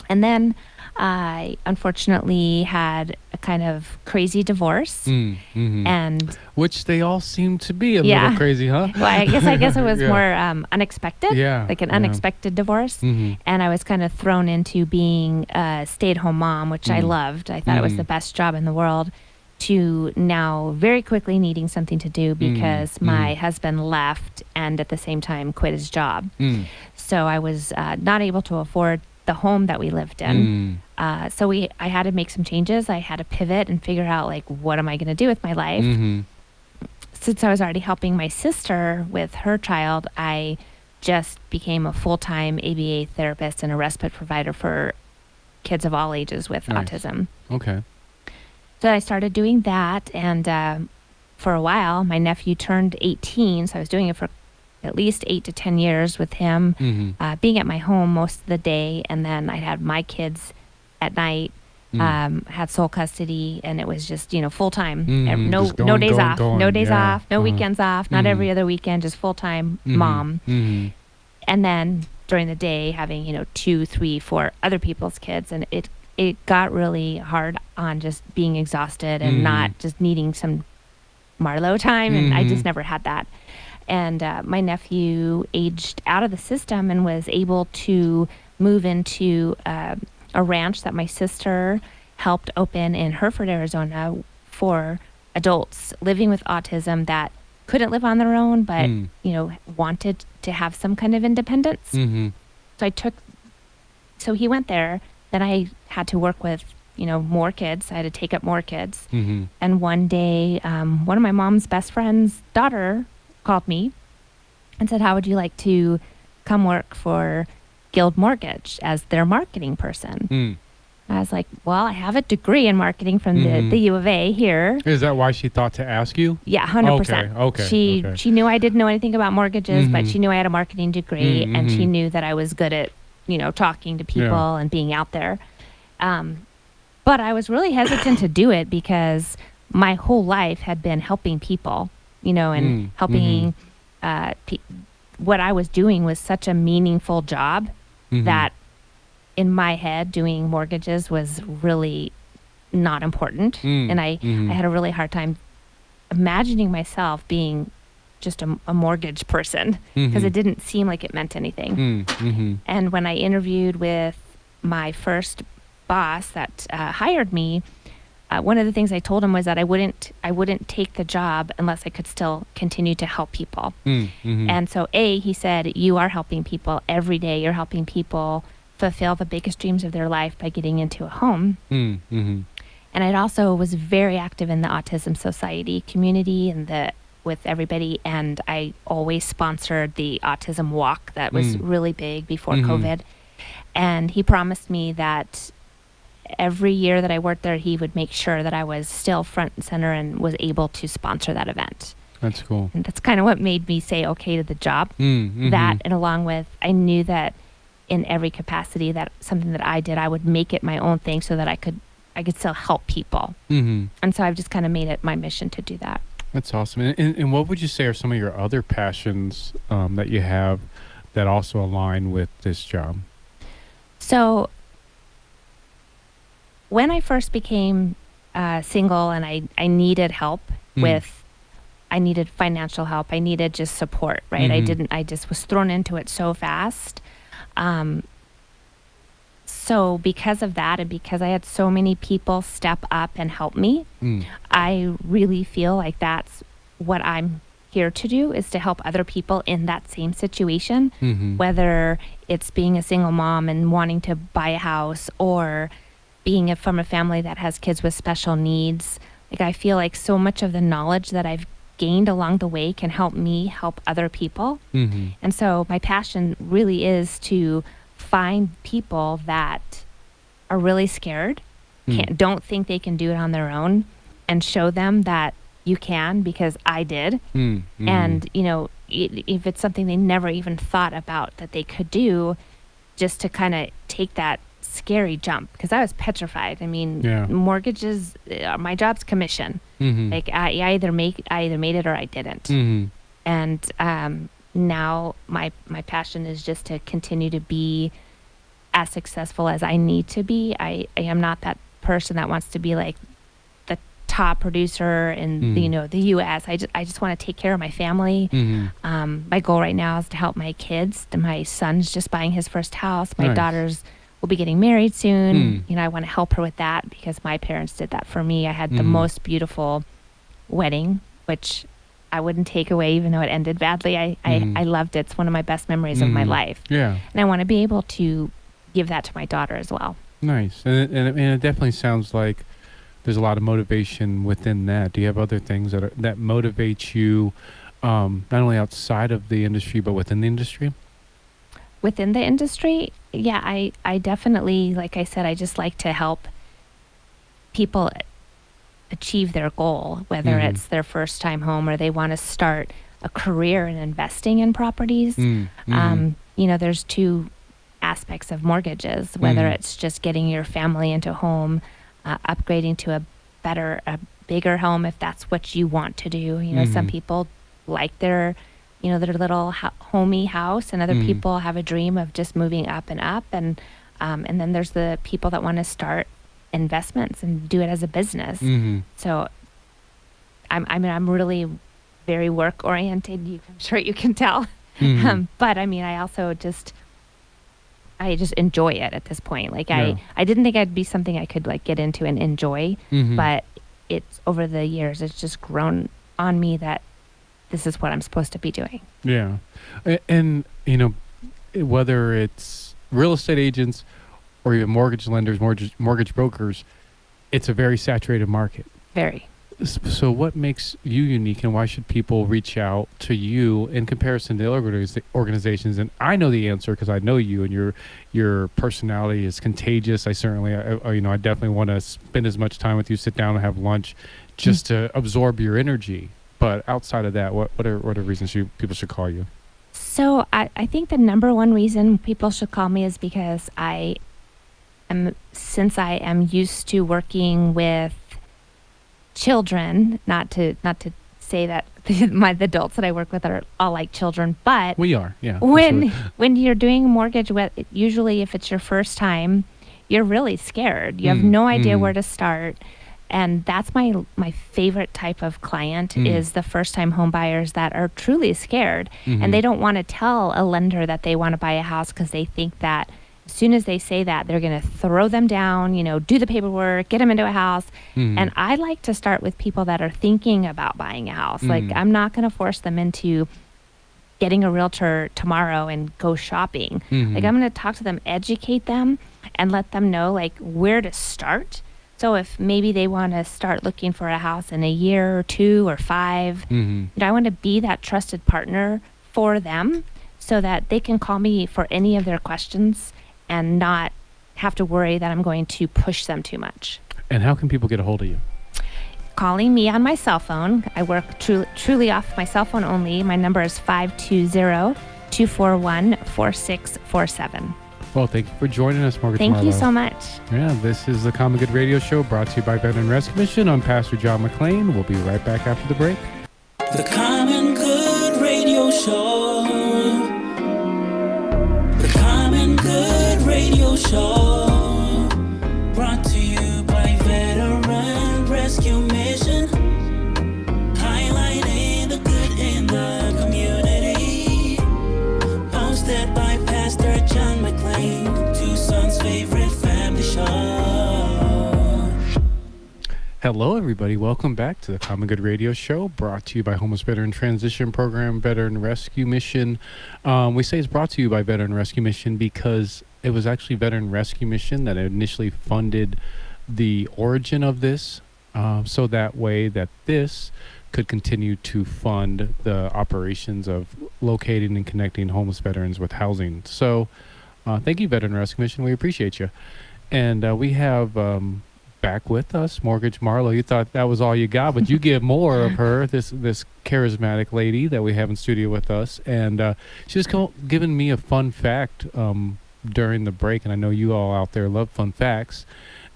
And then I unfortunately had a kind of crazy divorce, and which they all seem to be a little crazy, huh? Well, I guess it was more unexpected, like an unexpected divorce, and I was kind of thrown into being a stay-at-home mom, which I loved. I thought it was the best job in the world. to now very quickly needing something to do because my husband left and at the same time quit his job. So I was not able to afford the home that we lived in. So I had to make some changes. I had to pivot and figure out, like, what am I going to do with my life? Since I was already helping my sister with her child, I just became a full-time ABA therapist and a respite provider for kids of all ages with autism. Okay. So I started doing that, and for a while, my nephew turned 18, so I was doing it for at least 8 to 10 years with him, being at my home most of the day, and then I had my kids at night, had sole custody, and it was just, full time. No days off, no days off, no weekends off, not every other weekend, just full time mom. And then during the day, having 2, 3, 4 other people's kids, and it got really hard on just being exhausted and not just needing some Marlowe time, and I just never had that. And my nephew aged out of the system and was able to move into a ranch that my sister helped open in Hereford, Arizona, for adults living with autism that couldn't live on their own, but wanted to have some kind of independence. So he went there. Then I had to work with more kids. I had to take up more kids. And one day, one of my mom's best friend's daughter called me and said, "How would you like to come work for Guild Mortgage as their marketing person?" I was like, "Well, I have a degree in marketing from the U of A here." Is that why she thought to ask you? Yeah, 100%. Okay. She knew I didn't know anything about mortgages, but she knew I had a marketing degree, and she knew that I was good at talking to people and being out there. But I was really hesitant to do it because my whole life had been helping people, and helping what I was doing was such a meaningful job that in my head doing mortgages was really not important. And I had a really hard time imagining myself being just a mortgage person because it didn't seem like it meant anything. And when I interviewed with my first boss that hired me, one of the things I told him was that I wouldn't take the job unless I could still continue to help people. And so he said, "You are helping people every day. You're helping people fulfill the biggest dreams of their life by getting into a home." And I also was very active in the Autism Society community and with everybody, and I always sponsored the autism walk that was really big before COVID. And he promised me that every year that I worked there, he would make sure that I was still front and center and was able to sponsor that event. That's cool. And that's kind of what made me say okay to the job. That, and along with, I knew that in every capacity that something that I did, I would make it my own thing so that I could still help people. And so I've just kind of made it my mission to do that. That's awesome. And what would you say are some of your other passions that you have that also align with this job? So when I first became single and I needed help I needed financial help. I needed just support, right? I just was thrown into it so fast. So because of that, and because I had so many people step up and help me, I really feel like that's what I'm here to do, is to help other people in that same situation, whether it's being a single mom and wanting to buy a house, or being from a family that has kids with special needs. Like, I feel like so much of the knowledge that I've gained along the way can help me help other people. And so my passion really is to find people that are really scared, don't think they can do it on their own, and show them that you can, because I did. And if it's something they never even thought about that they could do, just to kind of take that scary jump, because I was petrified. I mean, mortgages, my job's commission. Like I either made it or I didn't. And now my passion is just to continue to be as successful as I need to be. I am not that person that wants to be like the top producer in the U.S. I just want to take care of my family. My goal right now is to help my kids. My son's just buying his first house. My daughter's will be getting married soon. You know, I want to help her with that because my parents did that for me. I had the most beautiful wedding, which I wouldn't take away, even though it ended badly. I loved it. It's one of my best memories of my life. Yeah. And I want to be able to give that to my daughter as well. Nice. And it definitely sounds like there's a lot of motivation within that. Do you have other things that motivate you, not only outside of the industry, but within the industry? Within the industry, yeah, I definitely, like I said, I just like to help people achieve their goal, whether it's their first time home or they want to start a career in investing in properties. You know, there's two aspects of mortgages, whether it's just getting your family into a home, upgrading to a bigger home if that's what you want to do. You know, some people like their little homey house, and other people have a dream of just moving up and up. And then there's the people that want to start investments and do it as a business. So I'm really very work oriented. I'm sure you can tell. But I mean, I also just enjoy it at this point. Like I didn't think I'd be something I could like get into and enjoy, but it's over the years, it's just grown on me that this is what I'm supposed to be doing. Yeah. And, you know, whether it's real estate agents or even mortgage lenders, mortgage brokers, it's a very saturated market. Very. So what makes you unique, and why should people reach out to you in comparison to other organizations? And I know the answer because I know you, and your personality is contagious. I definitely want to spend as much time with you, sit down and have lunch just to absorb your energy. But outside of that, what are reasons people should call you? So I think the number one reason people should call me is because since I am used to working with children, not to say that the adults that I work with are all like children, but we are, yeah. When you're doing a mortgage, usually if it's your first time, you're really scared. You have no idea where to start. And that's my favorite type of client is the first-time home buyers that are truly scared. And they don't want to tell a lender that they want to buy a house because they think that as soon as they say that, they're going to throw them down, you know, do the paperwork, get them into a house. And I like to start with people that are thinking about buying a house. Like, I'm not going to force them into getting a realtor tomorrow and go shopping. Like, I'm going to talk to them, educate them, and let them know, like, where to start. So if maybe they want to start looking for a house in a year or 2 or 5, you know, I want to be that trusted partner for them so that they can call me for any of their questions and not have to worry that I'm going to push them too much. And how can people get a hold of you? Calling me on my cell phone. I work truly off my cell phone only. My number is 520-241-4647. Well, thank you for joining us, Mortgage Thank Marlowe. you so much. Yeah, this is the Common Good Radio Show brought to you by Veteran Rescue Mission. I'm Pastor John McClain. We'll be right back after the break. The Common Good Radio Show. The Common Good Radio Show. Brought to you by Veteran Rescue Mission. Highlighting the good in the community. Hosted by Pastor John McClain, Tucson's favorite family show. Hello, everybody. Welcome back to the Common Good Radio Show, brought to you by Homeless Veteran Transition Program, Veteran Rescue Mission. We say it's brought to you by Veteran Rescue Mission because it was actually Veteran Rescue Mission that initially funded the origin of this, so that way that this could continue to fund the operations of locating and connecting homeless veterans with housing. So thank you, Veteran Rescue Mission. We appreciate you. And we have back with us Mortgage Marlowe. You thought that was all you got, but you get more of her, this charismatic lady that we have in studio with us. And she's given me a fun fact during the break, and I know you all out there love fun facts,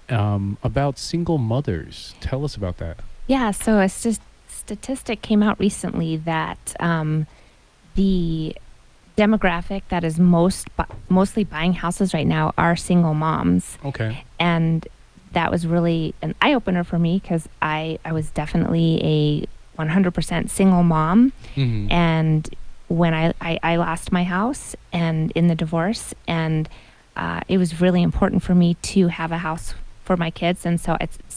about single mothers. Tell us about that. Yeah, so a statistic came out recently that the demographic that is mostly buying houses right now are single moms. Okay. And that was really an eye-opener for me because I was definitely a 100% single mom. And when I lost my house and in the divorce, and it was really important for me to have a house for my kids. And so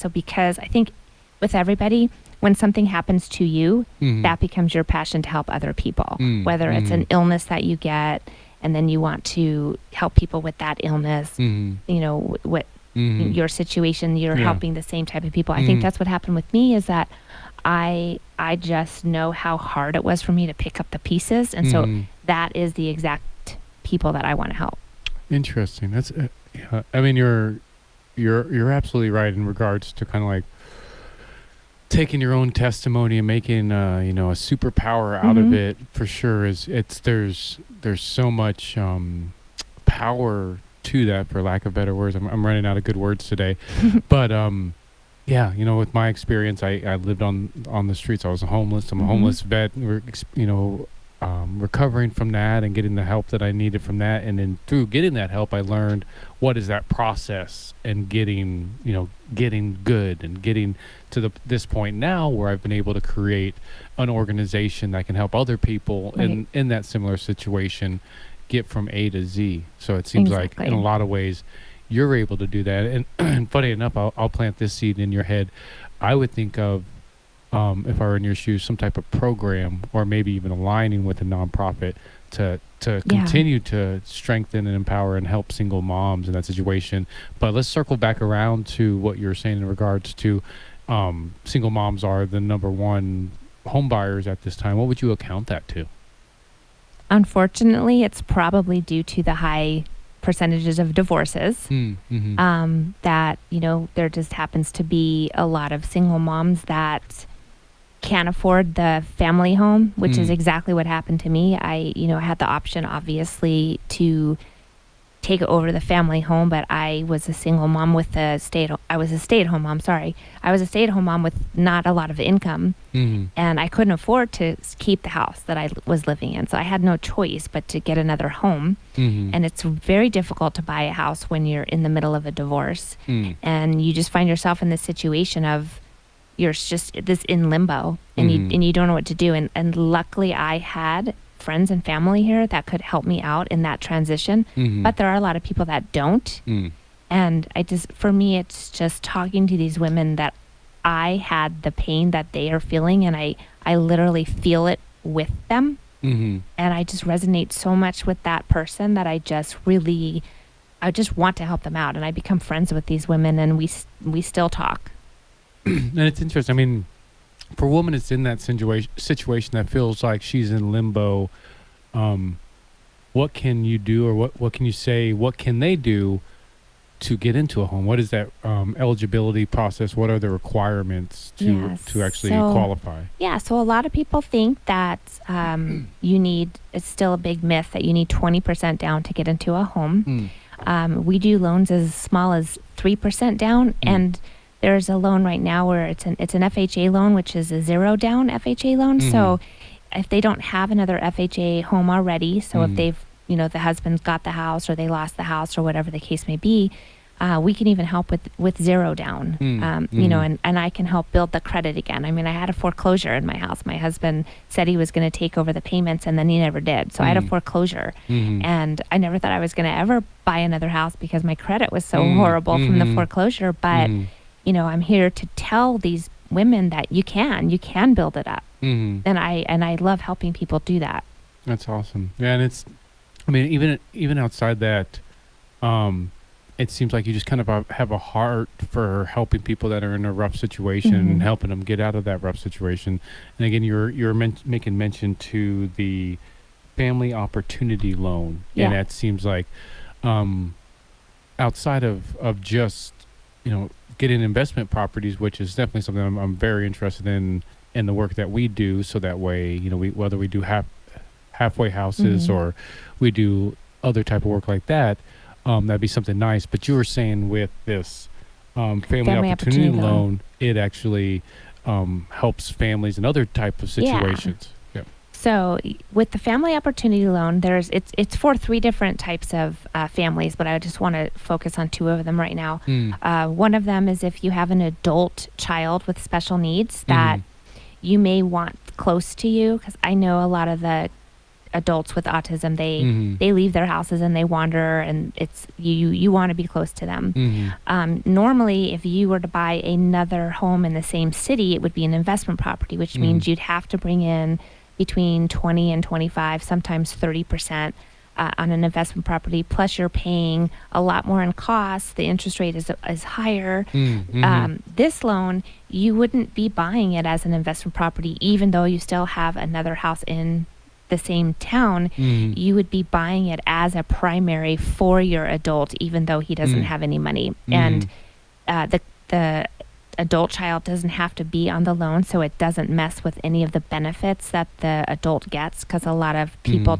because I think with everybody, when something happens to you, that becomes your passion to help other people, whether it's an illness that you get and then you want to help people with that illness, you know, what your situation, you're helping the same type of people. I think that's what happened with me, is that I just know how hard it was for me to pick up the pieces. And so that is the exact people that I want to help. Interesting. That's, I mean, you're absolutely right in regards to kind of like taking your own testimony and making you know, a superpower out of it. For sure, there's so much power to that, for lack of better words. I'm running out of good words today. But yeah, you know, with my experience, I lived on the streets. I was homeless. I'm a homeless vet. We're, you know, recovering from that and getting the help that I needed from that. And then through getting that help, I learned what is that process, and getting good and getting to this point now where I've been able to create an organization that can help other people in that similar situation get from A to Z. So it seems like in a lot of ways you're able to do that. And funny enough, I'll plant this seed in your head. I would think of, if I were in your shoes, some type of program, or maybe even aligning with a nonprofit to continue to strengthen and empower and help single moms in that situation. But let's circle back around to what you're saying in regards to single moms are the number one home buyers at this time. What would you account that to? Unfortunately, it's probably due to the high percentages of divorces. That, you know, there just happens to be a lot of single moms that can't afford the family home, which is exactly what happened to me. I had the option, obviously, to take over the family home, but I was a single mom with I was a stay-at-home mom, sorry. I was a stay-at-home mom with not a lot of income, and I couldn't afford to keep the house that I was living in. So I had no choice but to get another home. And it's very difficult to buy a house when you're in the middle of a divorce. And you just find yourself in this situation of, you're just in limbo, and you don't know what to do. And luckily I had friends and family here that could help me out in that transition. But there are a lot of people that don't. And for me, it's just talking to these women that I had the pain that they are feeling, and I literally feel it with them. And I just resonate so much with that person that I just want to help them out. And I become friends with these women, and we still talk. And it's interesting. I mean, for a woman that's in that situation that feels like she's in limbo, what can you do, or what can you say? What can they do to get into a home? What is that eligibility process? What are the requirements to actually qualify? Yeah, so a lot of people think that it's still a big myth that you need 20% down to get into a home. We do loans as small as 3% down, and there's a loan right now where it's an FHA loan, which is a 0 down FHA loan. So if they don't have another FHA home already, so if they've, the husband's got the house, or they lost the house, or whatever the case may be, we can even help with 0 down, and I can help build the credit again. I mean, I had a foreclosure in my house. My husband said he was going to take over the payments, and then he never did. So I had a foreclosure, and I never thought I was going to ever buy another house because my credit was so horrible from the foreclosure. But I'm here to tell these women that you can build it up. And I love helping people do that. That's awesome. Yeah. And I mean, even outside that, it seems like you just kind of have a heart for helping people that are in a rough situation and helping them get out of that rough situation. And again, you're making mention to the family opportunity loan. And that seems like, outside of just, getting investment properties, which is definitely something I'm very interested in the work that we do. So that way, whether we do halfway houses or we do other type of work like that, that'd be something nice. But you were saying with this family opportunity loan, it actually helps families in other type of situations. So with the family opportunity loan, it's for 3 different types of families, but I just want to focus on 2 of them right now. One of them is if you have an adult child with special needs that you may want close to you, because I know a lot of the adults with autism, they Mhm. they leave their houses and they wander, and it's you want to be close to them. Mhm. Normally, if you were to buy another home in the same city, it would be an investment property, which means you'd have to bring in between 20 and 25, sometimes 30%. On an investment property, plus you're paying a lot more in costs. The interest rate is higher. Mhm. This loan, you wouldn't be buying it as an investment property, even though you still have another house in the same town. Mhm. You would be buying it as a primary for your adult, even though he doesn't have any money. And the adult child doesn't have to be on the loan, so it doesn't mess with any of the benefits that the adult gets, because a lot of people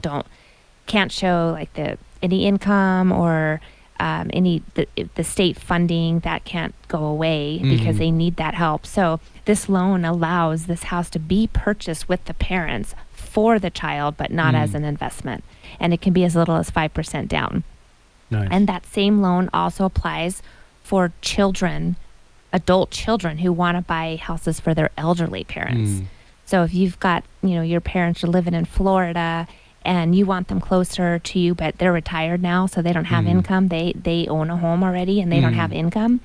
can't show like any income or the state funding. That can't go away because they need that help. So this loan allows this house to be purchased with the parents for the child, but not as an investment. And it can be as little as 5% down. Nice. And that same loan also applies for children, adult children who want to buy houses for their elderly parents. So if you've got, your parents are living in Florida and you want them closer to you, but they're retired now, so they don't have income. They own a home already and they don't have income.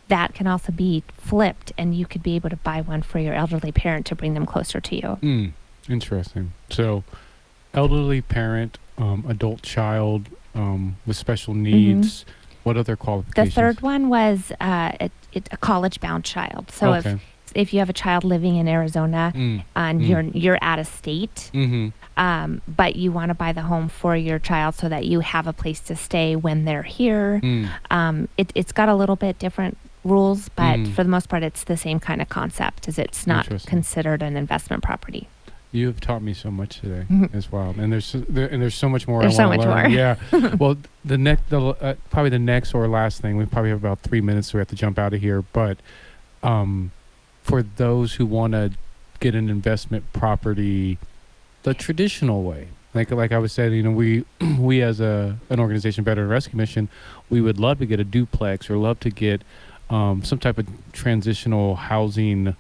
That can also be flipped, and you could be able to buy one for your elderly parent to bring them closer to you. Interesting. So, elderly parent, adult child with special needs. What other The qualifications? third one was a college-bound child. So Okay. if you have a child living in Arizona and you're out of state, but you want to buy the home for your child so that you have a place to stay when they're here. It's got a little bit different rules, but for the most part, it's the same kind of concept, as it's not Interesting. considered an investment property. You have taught me so much today as well, and there's so much more. There's I so wanna much learn. more. Yeah. Well, probably the next or last thing. We probably have about 3 minutes, so we have to jump out of here. But for those who want to get an investment property the traditional way, like I was saying, we as an organization, Veteran Rescue Mission, we would love to get a duplex or love to get some type of transitional housing,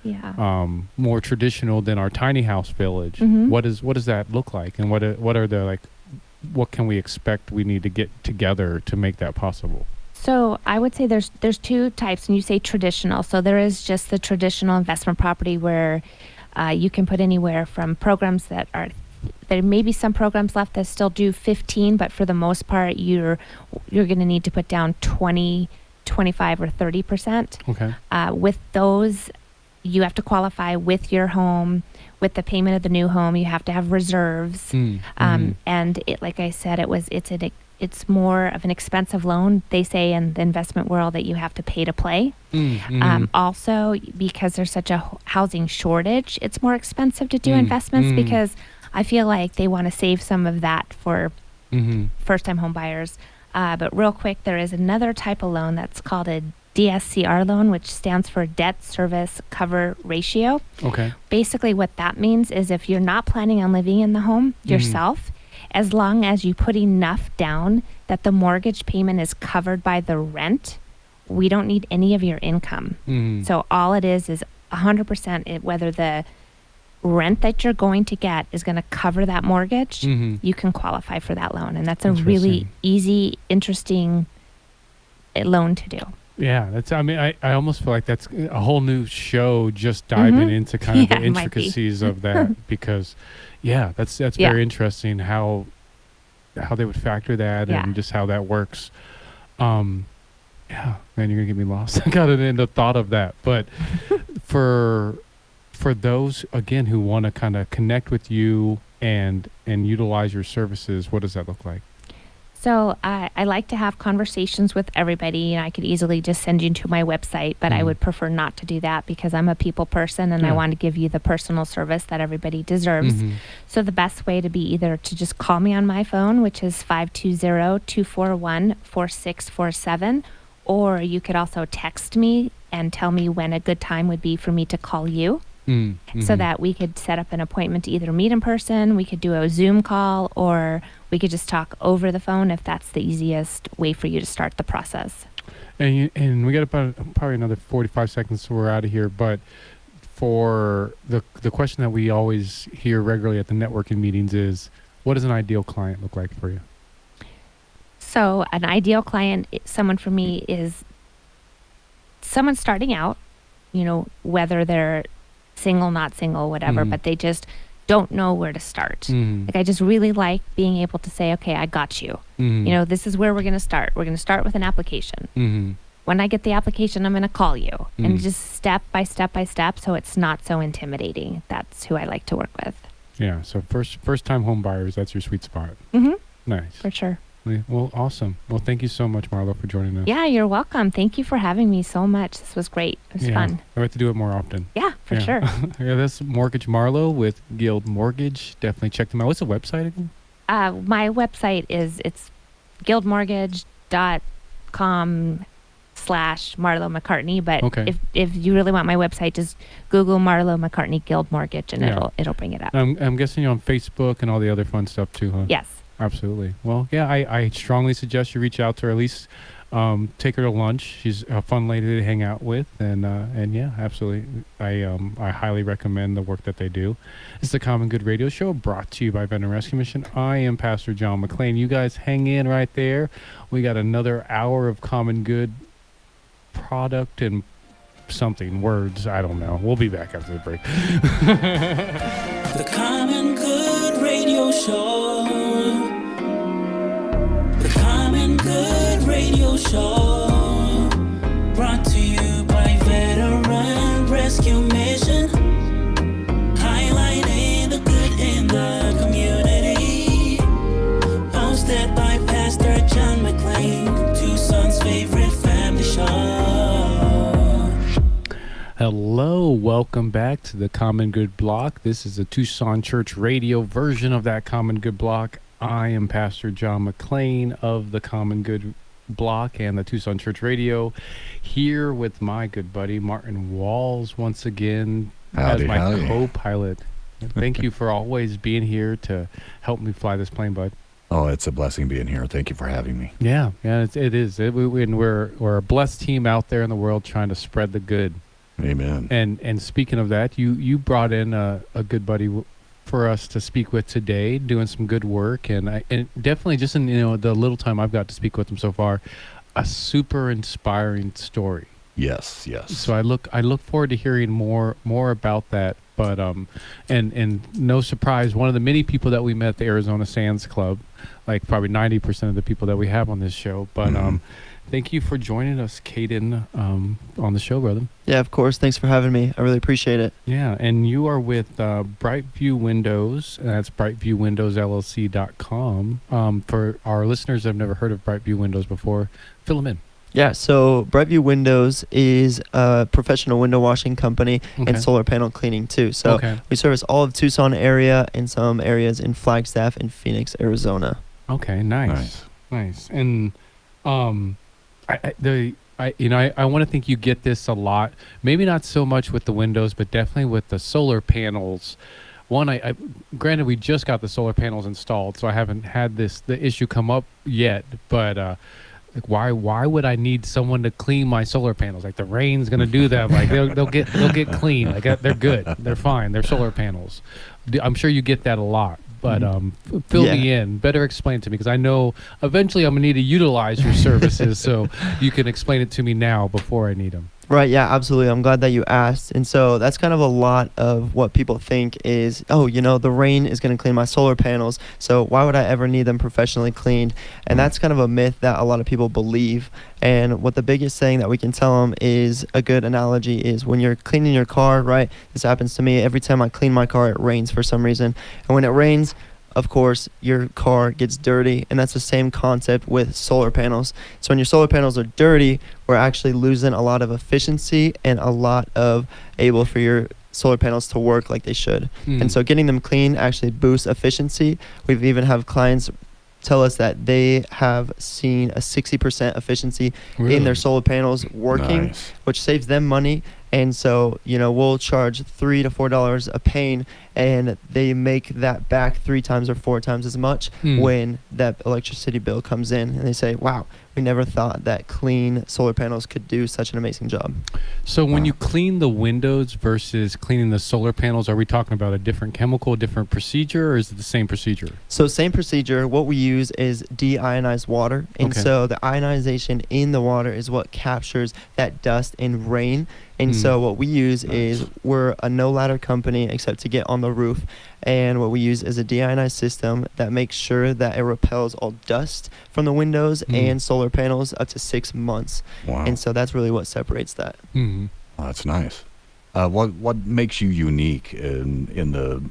more traditional than our tiny house village. What does that look like, and what are the what can we expect we need to get together to make that possible? So I would say there's two types, and you say traditional. So there is just the traditional investment property where you can put anywhere from programs that are, there may be some programs left that still do 15, but for the most part, you're going to need to put down 20, 25, or 30%. Okay. With those, you have to qualify with your home, with the payment of the new home. You have to have reserves, and like I said, it's more of an expensive loan. They say in the investment world that you have to pay to play. Also, because there's such a housing shortage, it's more expensive to do investments, because I feel like they want to save some of that for first-time home buyers. But real quick, there is another type of loan that's called a DSCR loan, which stands for Debt Service Cover Ratio. Okay. Basically, what that means is if you're not planning on living in the home yourself, as long as you put enough down that the mortgage payment is covered by the rent, we don't need any of your income. So all it is 100% whether the rent that you're going to get is going to cover that mortgage, you can qualify for that loan. And that's a really easy, interesting loan to do. Yeah, I almost feel like that's a whole new show, just diving into kind of the intricacies of that, because that's very interesting how they would factor that and just how that works. Man, you're gonna get me lost. I got into thought of that, but for those again who want to kind of connect with you and utilize your services, what does that look like? So I like to have conversations with everybody, and I could easily just send you to my website, but I would prefer not to do that because I'm a people person and I want to give you the personal service that everybody deserves. So the best way to be either to just call me on my phone, which is 520-241-4647, or you could also text me and tell me when a good time would be for me to call you. So that we could set up an appointment to either meet in person, we could do a Zoom call, or we could just talk over the phone if that's the easiest way for you to start the process. And we got about probably another 45 seconds so we're out of here. But for the question that we always hear regularly at the networking meetings is, What does an ideal client look like for you? So an ideal client, someone for me is someone starting out, whether they're single, not single, whatever, but they just don't know where to start. Like, I just really like being able to say, okay, I got you. This is where we're going to start. We're going to start with an application. When I get the application, I'm going to call you, and just step by step by step, so it's not so intimidating. That's who I like to work with. Yeah. So first time home buyers, that's your sweet spot. Nice. For sure. Well, awesome. Well, thank you so much, Marlo, for joining us. Yeah, you're welcome. Thank you for having me so much. This was great. It was fun. I have to do it more often. Yeah, for sure. Yeah, that's Mortgage Marlo with Guild Mortgage. Definitely check them out. What's the website again? My website it's guildmortgage.com/Marlo McCartney. But if you really want my website, just Google Marlo McCartney Guild Mortgage, and it'll bring it up. I'm guessing you're on Facebook and all the other fun stuff too, huh? Yes. Absolutely. Well, yeah, I strongly suggest you reach out to her, at least take her to lunch. She's a fun lady to hang out with, and yeah, absolutely. I highly recommend the work that they do. It's the Common Good Radio Show, brought to you by Veteran Rescue Mission. I am Pastor John McLean. You guys hang in right there. We got another hour of Common Good product and something, words, I don't know. We'll be back after the break. The Common Good Radio Show. The Common Good Radio Show. Brought to you by Veteran Rescue Mission. Highlighting the good in the community. Hosted by Pastor John McLean, Tucson's favorite family show. Hello, welcome back to the Common Good Block. This is the Tucson Church Radio version of that Common Good Block. I am Pastor John McLean of the Common Good Block and the Tucson Church Radio, here with my good buddy Martin Walls once again as my co-pilot. Thank you for always being here to help me fly this plane, bud. Oh, it's a blessing being here. Thank you for having me. Yeah, it is. We're a blessed team out there in the world trying to spread the good. Amen. And speaking of that, you brought in a good buddy for us to speak with today, doing some good work, and definitely just in the little time I've got to speak with him so far, a super inspiring story. Yes. So I look forward to hearing more about that. But and no surprise, one of the many people that we met at the Arizona Sands Club, like probably 90% of the people that we have on this show. But thank you for joining us, Caden, on the show, brother. Yeah, of course. Thanks for having me. I really appreciate it. Yeah, and you are with Brightview Windows. That's brightviewwindowsllc.com. For our listeners that have never heard of Brightview Windows before, fill them in. Yeah, so Brightview Windows is a professional window washing company and solar panel cleaning too. So we service all of Tucson area and some areas in Flagstaff and Phoenix, Arizona. Okay, nice. And I want to think you get this a lot. Maybe not so much with the windows, but definitely with the solar panels. One, I granted we just got the solar panels installed, so I haven't had the issue come up yet. But like, why would I need someone to clean my solar panels? Like, the rain's gonna do that. Like, they'll get clean. Like, they're good. They're fine. They're solar panels. I'm sure you get that a lot. But fill me in. Better explain to me, because I know eventually I'm going to need to utilize your services, so you can explain it to me now before I need them. Right, yeah, absolutely. I'm glad that you asked. And so that's kind of a lot of what people think is, the rain is going to clean my solar panels, so why would I ever need them professionally cleaned? And that's kind of a myth that a lot of people believe. And what the biggest thing that we can tell them is, a good analogy is when you're cleaning your car, right? This happens to me. Every time I clean my car, it rains for some reason. And when it rains, of course, your car gets dirty, and that's the same concept with solar panels. So when your solar panels are dirty, we're actually losing a lot of efficiency and a lot of able for your solar panels to work like they should. And so getting them clean actually boosts efficiency. We've even have clients tell us that they have seen a 60% efficiency in their solar panels working, which saves them money. And so, we'll charge $3 to $4 a pane, and they make that back 3 times or 4 times as much when that electricity bill comes in. And they say, wow, we never thought that clean solar panels could do such an amazing job. So when you clean the windows versus cleaning the solar panels, are we talking about a different chemical, different procedure, or is it the same procedure? So same procedure. What we use is deionized water. And Okay. so the ionization in the water is what captures that dust in rain. And so what we use is, we're a no ladder company except to get on the roof. And what we use is a deionized system that makes sure that it repels all dust from the windows and solar panels up to 6 months. Wow. And so that's really what separates that. Mm-hmm. Well, that's nice. What makes you unique in the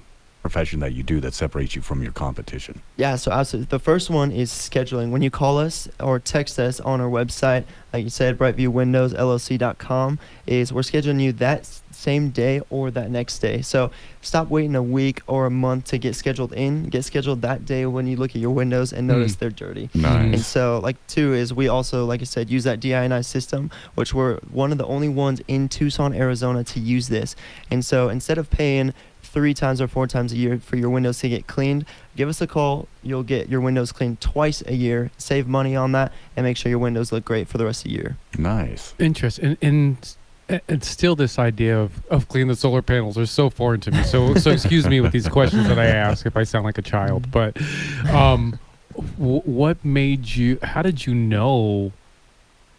profession that you do that separates you from your competition? Yeah, so absolutely. The first one is scheduling. When you call us or text us on our website, like you said, brightviewwindowsllc.com, is we're scheduling you that same day or that next day. So stop waiting a week or a month to get scheduled in. Get scheduled that day when you look at your windows and notice they're dirty. Nice. And so, like, two is we also, like I said, use that deionized system, which we're one of the only ones in Tucson, Arizona to use this. And so instead of paying 3 times or 4 times a year for your windows to get cleaned, give us a call. You'll get your windows cleaned twice a year, save money on that, and make sure your windows look great for the rest of the year. Nice. Interesting. And still this idea of cleaning the solar panels are so foreign to me. So excuse me with these questions that I ask if I sound like a child. But what made you, how did you know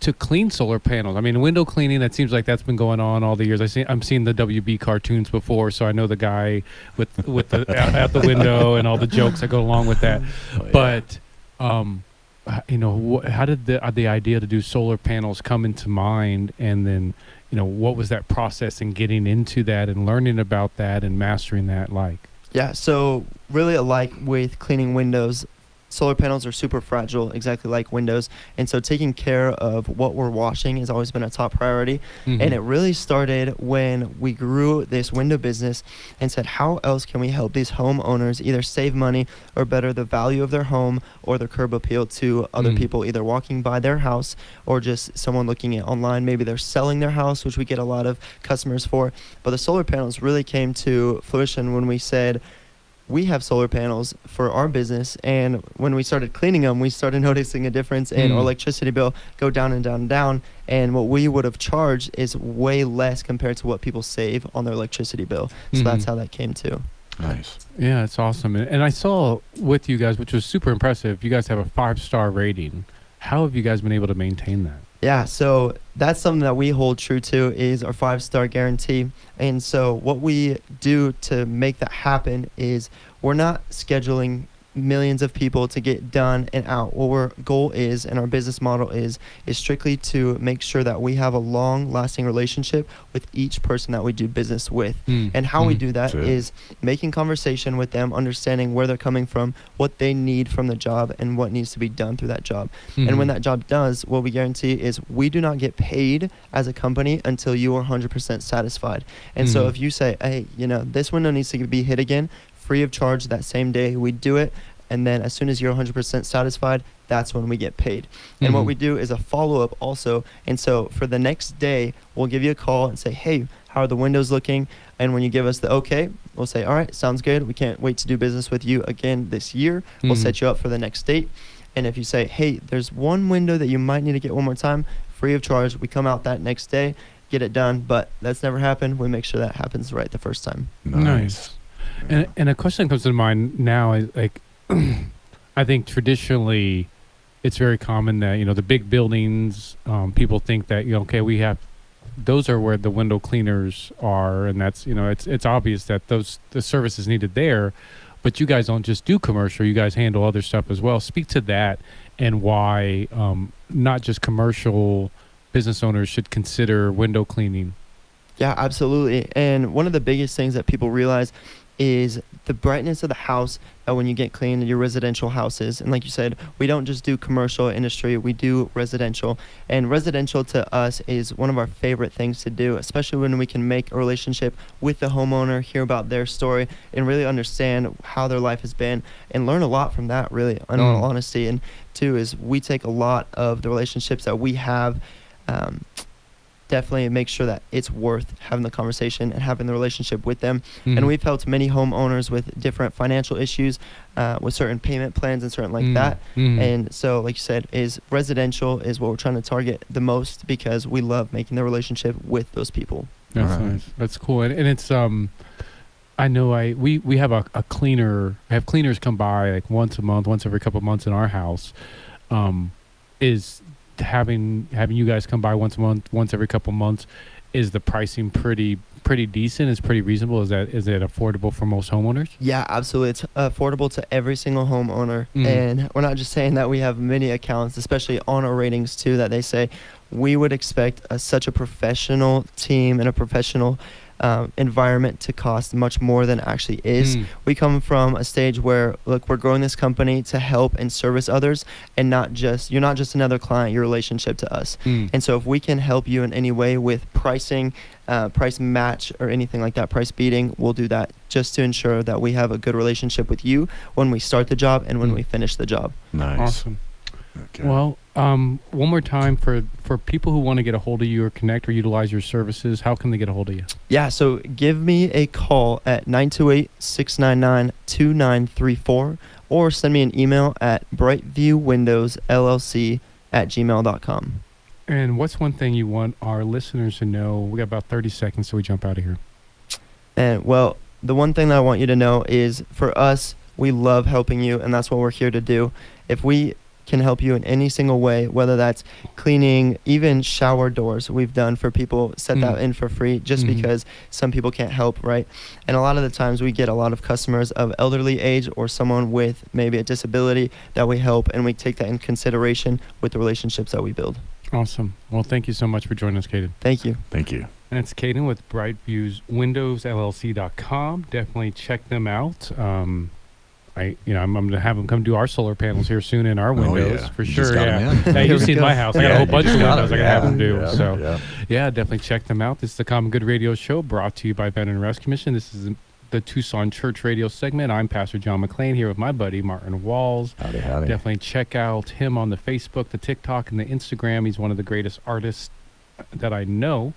to clean solar panels? I mean, window cleaning, that seems like that's been going on all the years. I'm seeing the WB cartoons before, so I know the guy with the out the window and all the jokes that go along with that. Oh, yeah. But how did the idea to do solar panels come into mind? And then, what was that process in getting into that and learning about that and mastering that like? Yeah, so really alike with cleaning windows, solar panels are super fragile, exactly like windows. And so taking care of what we're washing has always been a top priority. Mm-hmm. And it really started when we grew this window business and said, how else can we help these homeowners either save money or better the value of their home or their curb appeal to other people either walking by their house or just someone looking at online. Maybe they're selling their house, which we get a lot of customers for. But the solar panels really came to fruition when we said, we have solar panels for our business, and when we started cleaning them, we started noticing a difference in our electricity bill go down and down and down, and what we would have charged is way less compared to what people save on their electricity bill. So that's how that came to. Nice. Yeah, it's awesome. And I saw with you guys, which was super impressive, you guys have a 5-star rating. How have you guys been able to maintain that? Yeah, so that's something that we hold true to is our 5-star guarantee. And so what we do to make that happen is we're not scheduling millions of people to get done and out. What our goal is and our business model is strictly to make sure that we have a long-lasting relationship with each person that we do business with. And how we do that is making conversation with them, understanding where they're coming from, what they need from the job, and what needs to be done through that job. And when that job does, what we guarantee is we do not get paid as a company until you are 100% satisfied. And so if you say, hey, this window needs to be hit again, free of charge that same day, we do it. And then as soon as you're 100% satisfied, that's when we get paid. And what we do is a follow-up also. And so for the next day, we'll give you a call and say, hey, how are the windows looking? And when you give us the okay, we'll say, all right, sounds good. We can't wait to do business with you again this year. We'll set you up for the next date. And if you say, hey, there's one window that you might need to get one more time, free of charge, we come out that next day, get it done. But that's never happened. We make sure that happens right the first time. Nice. And a question that comes to mind now is like, I think traditionally it's very common that, the big buildings, people think that, okay, we have, those are where the window cleaners are. And that's, it's obvious that the service is needed there, but you guys don't just do commercial, you guys handle other stuff as well. Speak to that and why not just commercial business owners should consider window cleaning. Yeah, absolutely. And one of the biggest things that people realize is the brightness of the house when you get clean in your residential houses. And like you said, we don't just do commercial industry, we do residential. And residential to us is one of our favorite things to do, especially when we can make a relationship with the homeowner, hear about their story, and really understand how their life has been and learn a lot from that, really, in all honesty. And two is we take a lot of the relationships that we have definitely make sure that it's worth having the conversation and having the relationship with them. Mm. And we've helped many homeowners with different financial issues, with certain payment plans and certain like that. And so, like you said, is residential is what we're trying to target the most because we love making the relationship with those people. That's nice. That's cool. And it's I know we have a cleaner. I have cleaners come by like once a month, once every couple of months in our house. Is having you guys come by once a month, once every couple of months, is the pricing pretty decent? Is pretty reasonable? Is it affordable for most homeowners? Yeah, absolutely. It's affordable to every single homeowner. And we're not just saying that. We have many accounts, especially on our ratings too, that they say we would expect such a professional team and a professional environment to cost much more than it actually is. We come from a stage where, look, we're growing this company to help and service others, and you're not just another client, your relationship to us. And so if we can help you in any way with pricing, price match or anything like that, price beating, we'll do that just to ensure that we have a good relationship with you when we start the job and when we finish the job. Nice. Awesome. Okay. Well, one more time for people who want to get a hold of you or connect or utilize your services, how can they get a hold of you? Yeah, so give me a call at 928-699-2934 or send me an email at brightviewwindowsllc@gmail.com. And what's one thing you want our listeners to know? We got about 30 seconds, so we jump out of here. And well, the one thing that I want you to know is for us, we love helping you, and that's what we're here to do. If we can help you in any single way, whether that's cleaning, even shower doors we've done for people, set that in for free just because some people can't help, right? And a lot of the times we get a lot of customers of elderly age or someone with maybe a disability that we help, and we take that in consideration with the relationships that we build. Awesome. Well, thank you so much for joining us, Caden. Thank you. Thank you. And it's Caden with BrightViewsWindowsLLC.com. Definitely check them out. I'm going to have them come do our solar panels here soon in our windows for You sure. just got 'em in. Yeah, you've seen my house. I got a whole bunch of windows I can have them do. Yeah, So, definitely check them out. This is the Common Good Radio Show brought to you by Veteran Rescue Mission. This is the Tucson Church Radio segment. I'm Pastor John McClain here with my buddy Martin Walls. Howdy. Definitely check out him on the Facebook, the TikTok, and the Instagram. He's one of the greatest artists that I know.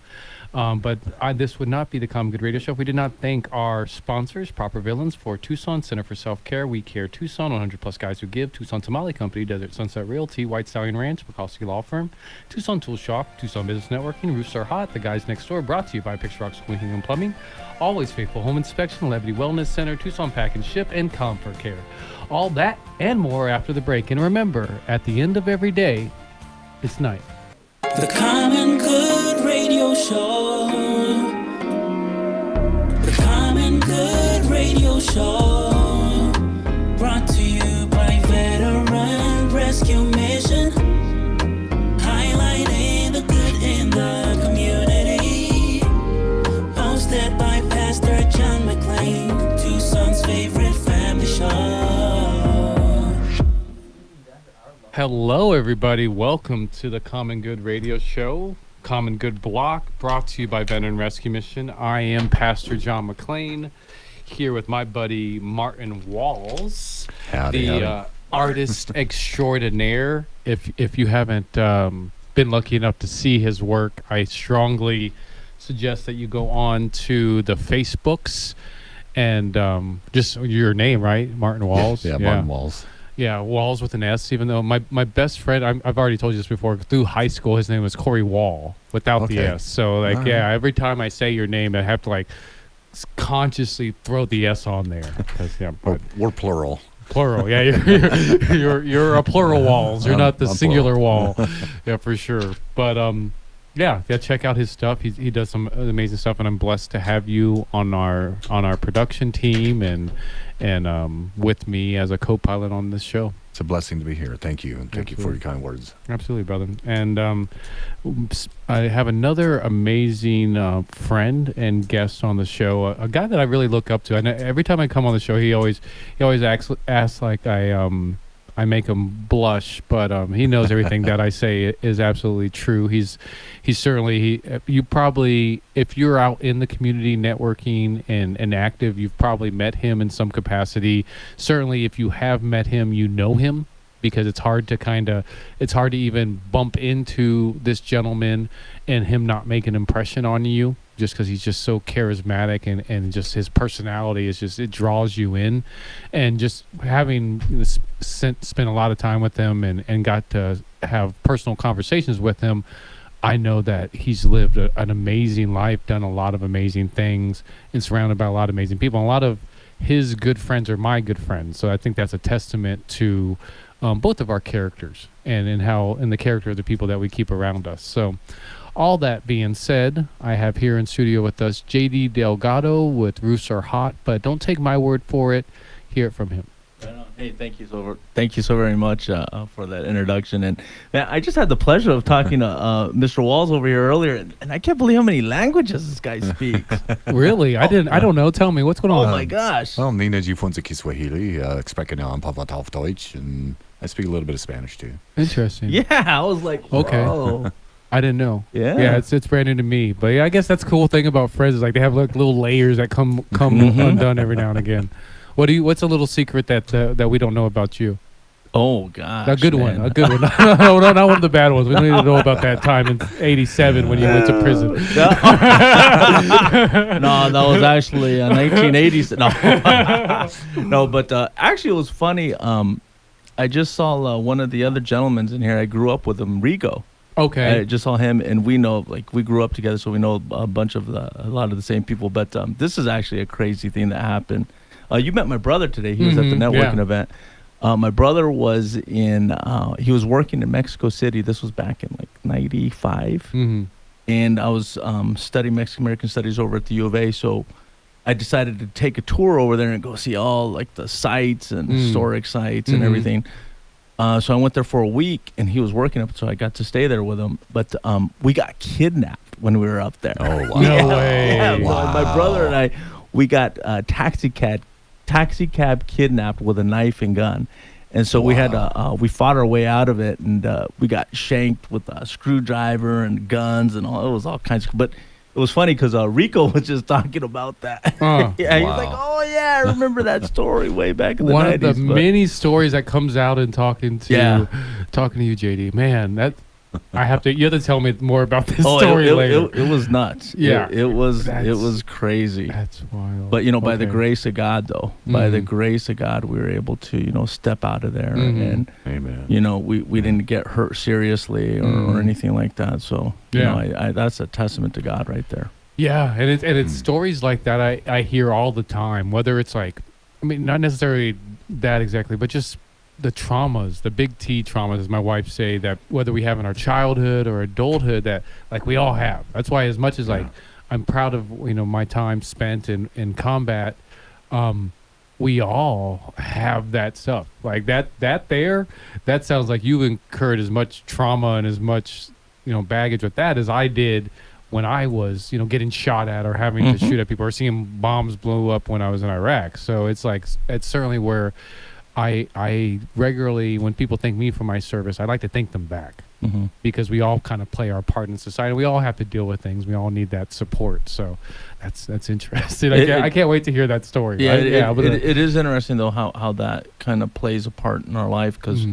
But this would not be the Common Good Radio Show if we did not thank our sponsors, Proper Villains for Tucson, Center for Self-Care, We Care Tucson, 100-plus Guys Who Give, Tucson Tamale Company, Desert Sunset Realty, White Stallion Ranch, Bukowski Law Firm, Tucson Tool Shop, Tucson Business Networking, Roofs Are Hot, The Guys Next Door, brought to you by Picture Rock Squinting and Plumbing, Always Faithful Home Inspection, Levity Wellness Center, Tucson Pack and Ship, and Comfort Care. All that and more after the break. And remember, at the end of every day, it's night. The Common Good Radio Show. The Common Good Radio Show. Brought to you by Veteran Rescue Mission. Highlighting the good in the community. Hosted by Pastor John McClain, Tucson's favorite family show. Hello, everybody. Welcome to the Common Good Radio Show, Common Good Block, brought to you by Veteran Rescue Mission. I am Pastor John McClain, here with my buddy Martin Walls, Howdy. Artist extraordinaire. If you haven't been lucky enough to see his work, I strongly suggest that you go on to the Facebooks and just your name, right? Martin Walls? Yeah, Martin Walls. Yeah, Walls with an S, even though my best friend, I've already told you this before, through high school, his name was Corey Wall without the S. So, every time I say your name, I have to, consciously throw the S on there. We're plural. Plural, yeah. You're a plural Walls. You're not the singular Wall. Yeah, for sure. But, check out his stuff. He does some amazing stuff, and I'm blessed to have you on our production team and with me as a co-pilot on this show. It's a blessing to be here. Thank you, and thank you for your kind words. Absolutely, brother. And I have another amazing friend and guest on the show, a guy that I really look up to. And every time I come on the show, he always asks like I make him blush, but he knows everything that I say is absolutely true. He's certainly, you probably, if you're out in the community networking and active, you've probably met him in some capacity. Certainly, if you have met him, you know him because it's hard to even bump into this gentleman and him not make an impression on you, just because he's just so charismatic and just his personality is just, it draws you in. And just having spent a lot of time with him and got to have personal conversations with him, I know that he's lived an amazing life, done a lot of amazing things, and surrounded by a lot of amazing people. And a lot of his good friends are my good friends. So I think that's a testament to both of our characters and in the character of the people that we keep around us. So all that being said, I have here in studio with us JD Delgado with Roofs Are Hot, but don't take my word for it. Hear it from him. Hey, thank you so very much for that introduction. And man, I just had the pleasure of talking to Mr. Walls over here earlier, and I can't believe how many languages this guy speaks. Really? I don't know. Tell me, what's going on? Oh my gosh. Well, Nina jifunza Kiswahili, sprechen auf Deutsch, and I speak a little bit of Spanish too. Interesting. Yeah, I was like, okay. Whoa. I didn't know. Yeah, it's brand new to me. But yeah, I guess that's the cool thing about friends is like they have like little layers that come undone every now and again. What's a little secret that we don't know about you? Oh gosh, a good one. No, not one of the bad ones. We don't need to know about that time in '87 when you went to prison. No, that was actually 1980s. No, but actually it was funny. I just saw one of the other gentlemen in here. I grew up with him, Rigo. Okay. I just saw him, and we know, like, we grew up together, so we know a lot of the same people. But this is actually a crazy thing that happened. You met my brother today. He was at the networking event. My brother was he was working in Mexico City. This was back in like 95. And I was studying Mexican American Studies over at the U of A. So I decided to take a tour over there and go see all like the sites and historic sites and everything. So I went there for a week, and he was working up, so I got to stay there with him. But we got kidnapped when we were up there. Oh, wow. No way. Yeah, Wow. my brother and I, we got taxi cab kidnapped with a knife and gun. And so we had we fought our way out of it, and we got shanked with a screwdriver and guns and all. It was all kinds of, but it was funny because Rico was just talking about that. Yeah, he was like, "Oh yeah, I remember that story way back in the 90s." One of the many stories that comes out in talking to you, JD. Man, that you have to tell me more about this story later. It was nuts. Yeah, it was crazy. That's wild. But by the grace of God, though, by the grace of God, we were able to step out of there, and Amen. we didn't get hurt seriously or anything like that. So I that's a testament to God right there. Yeah, and it's stories like that I hear all the time. Whether it's like, I mean, not necessarily that exactly, but just the traumas, the big T traumas, as my wife say, that whether we have in our childhood or adulthood, that like we all have. That's why, as much as like I'm proud of my time spent in combat, we all have that stuff like that sounds like you've incurred as much trauma and as much baggage with that as I did when I was getting shot at or having to shoot at people or seeing bombs blow up when I was in Iraq. So it's certainly where I regularly, when people thank me for my service, I like to thank them back, because we all kind of play our part in society. We all have to deal with things. We all need that support. So that's interesting. I can't wait to hear that story. Yeah, right? It is interesting though how that kind of plays a part in our life, because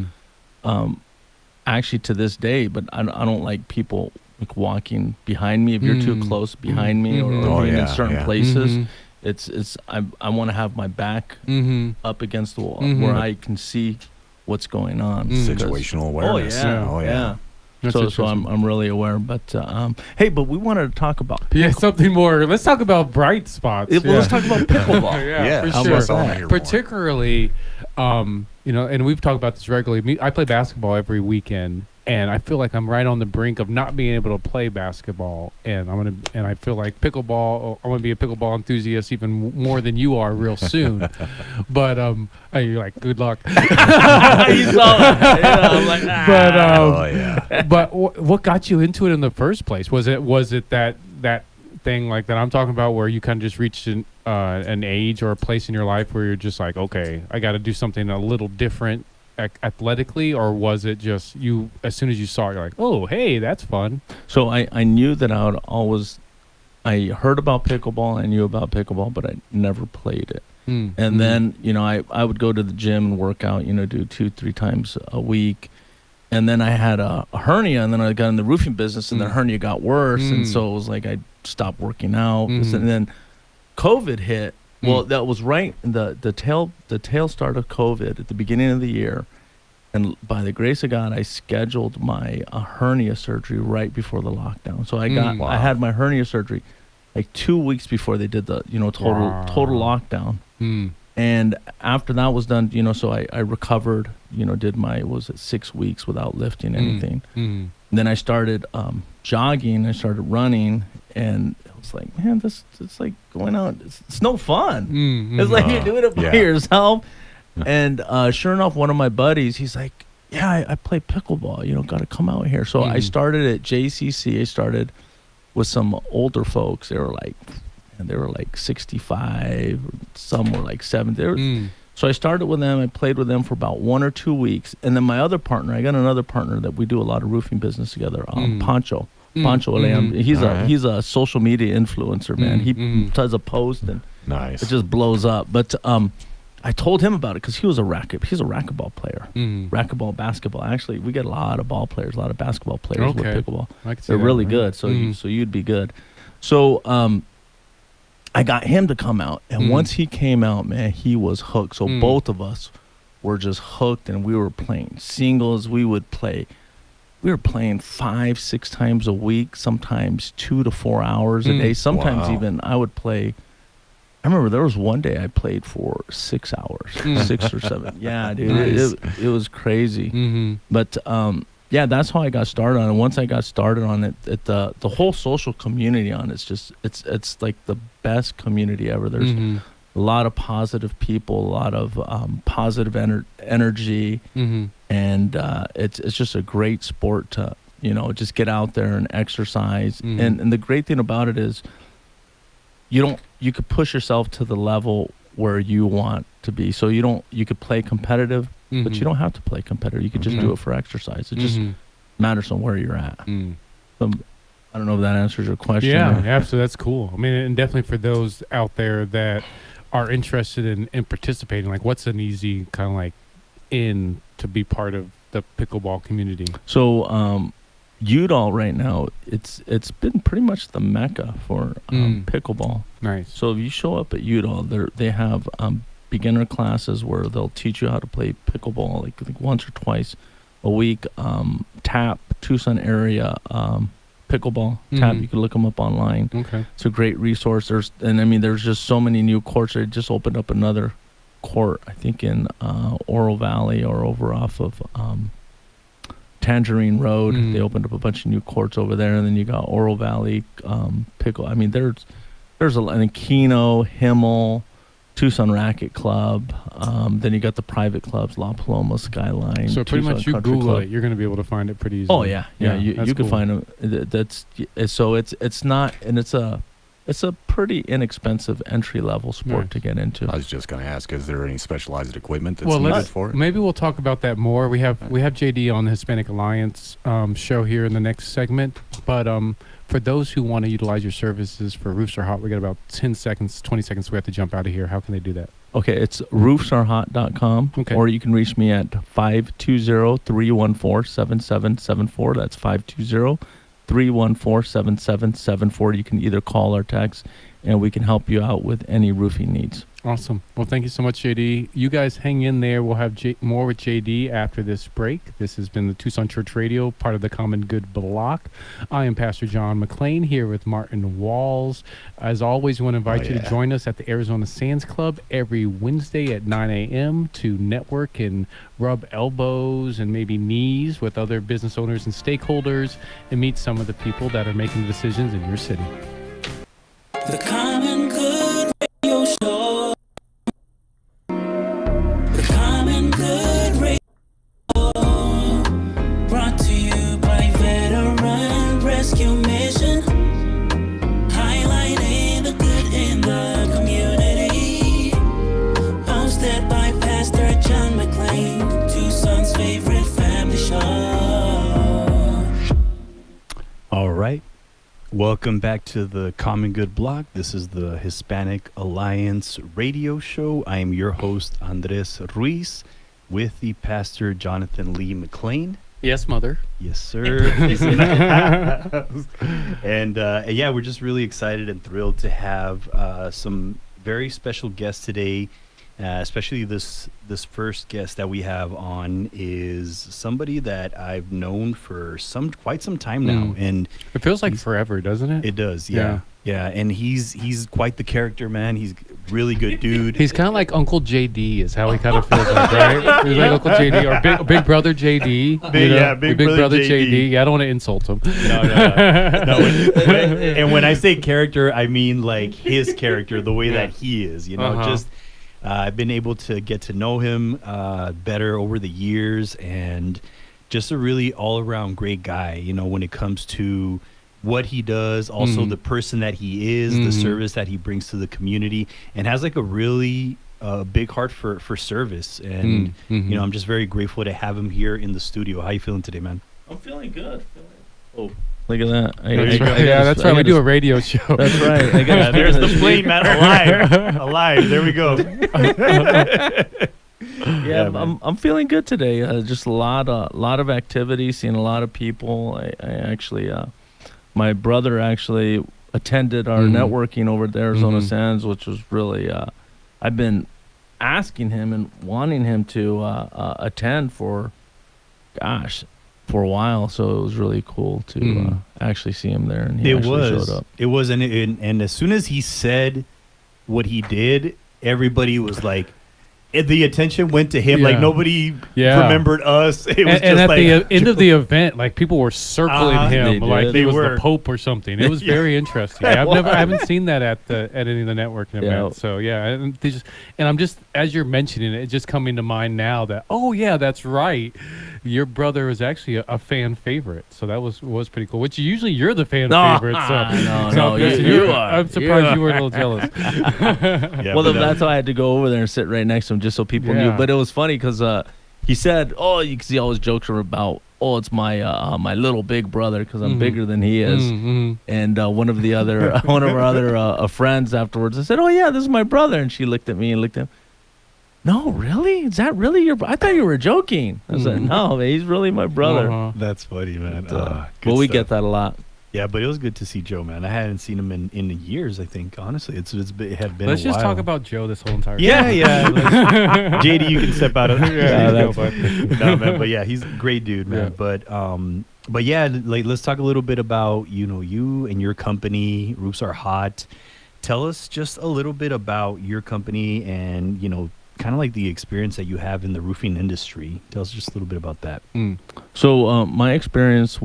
actually to this day, but I don't like people like walking behind me if you're too close behind me or being in certain places. I want to have my back up against the wall where I can see what's going on. Situational awareness. Oh yeah. So I'm really aware. But hey, but we wanted to talk about something more. Let's talk about bright spots. Let's talk about pickleball. Yeah, for sure. Particularly, and we've talked about this regularly. I play basketball every weekend. And I feel like I'm right on the brink of not being able to play basketball, and I feel like pickleball. I'm gonna be a pickleball enthusiast even more than you are real soon. But you're like, good luck. You saw it. I'm like, But what got you into it in the first place? Was it that thing like that I'm talking about, where you kind of just reached an age or a place in your life where you're just like, okay, I got to do something a little different athletically, or was it just you, as soon as you saw it, you're like, oh hey, that's fun? So I knew that I heard about pickleball, I knew about pickleball, but I never played it. And then, you know, I would go to the gym and work out, you know, do 2-3 times a week. And then I had a hernia, and then I got in the roofing business, and the hernia got worse. And so it was like I stopped working out. And then COVID hit. Well, that was right in the tail start of COVID at the beginning of the year. And by the grace of God, I scheduled my hernia surgery right before the lockdown. So I had my hernia surgery like 2 weeks before they did the, you know, total lockdown. And after that was done, you know, so I recovered, you know, did my, 6 weeks without lifting anything. And then I started jogging, I started running, and it was like, man, it's like going out, it's no fun. It's like you're doing it by yourself. And sure enough, one of my buddies, he's like, yeah, I play pickleball, you know, got to come out here. So I started at JCC. I started with some older folks. They were like 65, some were like 70. So I started with them. I played with them for about 1 or 2 weeks. And then my other partner, I got another partner that we do a lot of roofing business together, Pancho Leon. He's a social media influencer, man. He does a post and it just blows up. But I told him about it because he's a racquetball player, racquetball, basketball. Actually, we get a lot of ball players, a lot of basketball players with pickleball. They're really good. So you'd be good. So I got him to come out, and once he came out, man, he was hooked. So both of us were just hooked, and we were playing singles. We were playing 5-6 times a week, sometimes 2 to 4 hours a day. Sometimes even I would play. I remember there was one day I played for 6 hours, 6 or 7. Yeah, dude, it was crazy. But yeah, that's how I got started on it. Once I got started on it, the whole social community on it's just it's like the best community ever. There's a lot of positive people, a lot of positive energy, and it's just a great sport to, you know, just get out there and exercise. And the great thing about it is you could push yourself to the level where you want to be. So you could play competitive, but you don't have to play competitive. You could just do it for exercise. It just matters on where you're at. So, I don't know if that answers your question. Yeah, absolutely. That's cool. I mean, and definitely for those out there that are interested in participating, like what's an easy kind of like in to be part of the pickleball community? So, Udall right now, it's been pretty much the mecca for pickleball. Nice. So if you show up at Udall, they have beginner classes where they'll teach you how to play pickleball, like I think once or twice a week. TAP, Tucson area pickleball. TAP, you can look them up online. Okay. It's a great resource. There's just so many new courts. They just opened up another court, I think in Oro Valley or over off of Tangerine Road. They opened up a bunch of new courts over there, and then you got Oro Valley pickle. I mean, there's a lot in Keno, Himmel, Tucson Racket Club. Then you got the private clubs, La Paloma, Skyline. So pretty Tucson much you Country Google Club. it, you're going to be able to find it pretty easily. Oh yeah. You can find them. It's not, and it's a pretty inexpensive entry level sport to get into. I was just going to ask, is there any specialized equipment that's needed for it? Maybe we'll talk about that more. We have JD on the Hispanic Alliance show here in the next segment. But for those who want to utilize your services for Roofs Are Hot, we got about 10 seconds, 20 seconds. We have to jump out of here. How can they do that? Okay, it's roofsarehot.com. Okay. Or you can reach me at 520-314-7774. That's 520-314-7774. You can either call or text, and we can help you out with any roofing needs. Awesome. Well, thank you so much, JD. You guys hang in there. We'll have more with JD after this break. This has been the Tucson Church Radio, part of the Common Good Block. I am Pastor John McClain here with Martin Walls. As always, we want to invite you to join us at the Arizona Sands Club every Wednesday at 9 a.m. to network and rub elbows and maybe knees with other business owners and stakeholders and meet some of the people that are making decisions in your city. The Common Good Radio Show. The Common Good Radio. Brought to you by Veteran Rescue Mission. Highlighting the good in the community. Hosted by Pastor John McClain, Tucson's favorite family show. All right. Welcome back to the Common Good Block. This is the Hispanic Alliance radio show. I am your host, Andres Ruiz, with the pastor Jonathan Lee McLean. Yes, mother. Yes, sir. And yeah, we're just really excited and thrilled to have some very special guests today. Especially this first guest that we have on is somebody that I've known for quite some time now, and it feels like forever, doesn't it? It does, yeah. And he's quite the character, man. He's a really good dude. He's kind of like Uncle JD, is how he kind of feels like, right? He's like Uncle JD or Big Brother JD. Big Brother JD. Yeah, I don't want to insult him. No. When I say character, I mean like his character, the way that he is. Just. I've been able to get to know him better over the years, and just a really all-around great guy, when it comes to what he does, also the person that he is, the service that he brings to the community, and has like a really big heart for service. And, I'm just very grateful to have him here in the studio. How you feeling today, man? I'm feeling good. Oh, look at that. That's right. We do a radio show. That's right. There's the plane, man. Alive. There we go. I'm feeling good today. Just a lot of activity, seeing a lot of people. I actually, my brother actually attended our networking over at Arizona Sands, which was really, I've been asking him and wanting him to attend for a while, so it was really cool to actually see him there, and he showed up. It was, and as soon as he said what he did, everybody was like, the attention went to him. Like nobody remembered us. It was and at the end of the event, like people were circling him like he was the Pope or something. It was very interesting. I haven't seen that at any of the networking events. So and I'm just, as you're mentioning it, it's just coming to mind now that that's right. Your brother was actually a fan favorite, so that was pretty cool. Which usually you're the fan favorite. So you are. I'm surprised you were a little jealous. That's why I had to go over there and sit right next to him, just so people knew. But it was funny because he said, because he always jokes about, it's my my little big brother because I'm bigger than he is. And one of our other friends afterwards, I said, this is my brother, and she looked at me and looked at him. No, really? Is that really your brother? I thought you were joking. I said, no, man, he's really my brother. That's funny, man. We get that a lot. Yeah, but it was good to see Joe, man. I hadn't seen him in years, I think, honestly. It had been a while. Let's just talk about Joe this whole entire time. Yeah. JD, you can step out of no, man, but yeah, he's a great dude, man. But yeah, like, let's talk a little bit about, you and your company, Roofs Are Hot. Tell us just a little bit about your company and, kind of like the experience that you have in the roofing industry. Tell us just a little bit about that. So my experience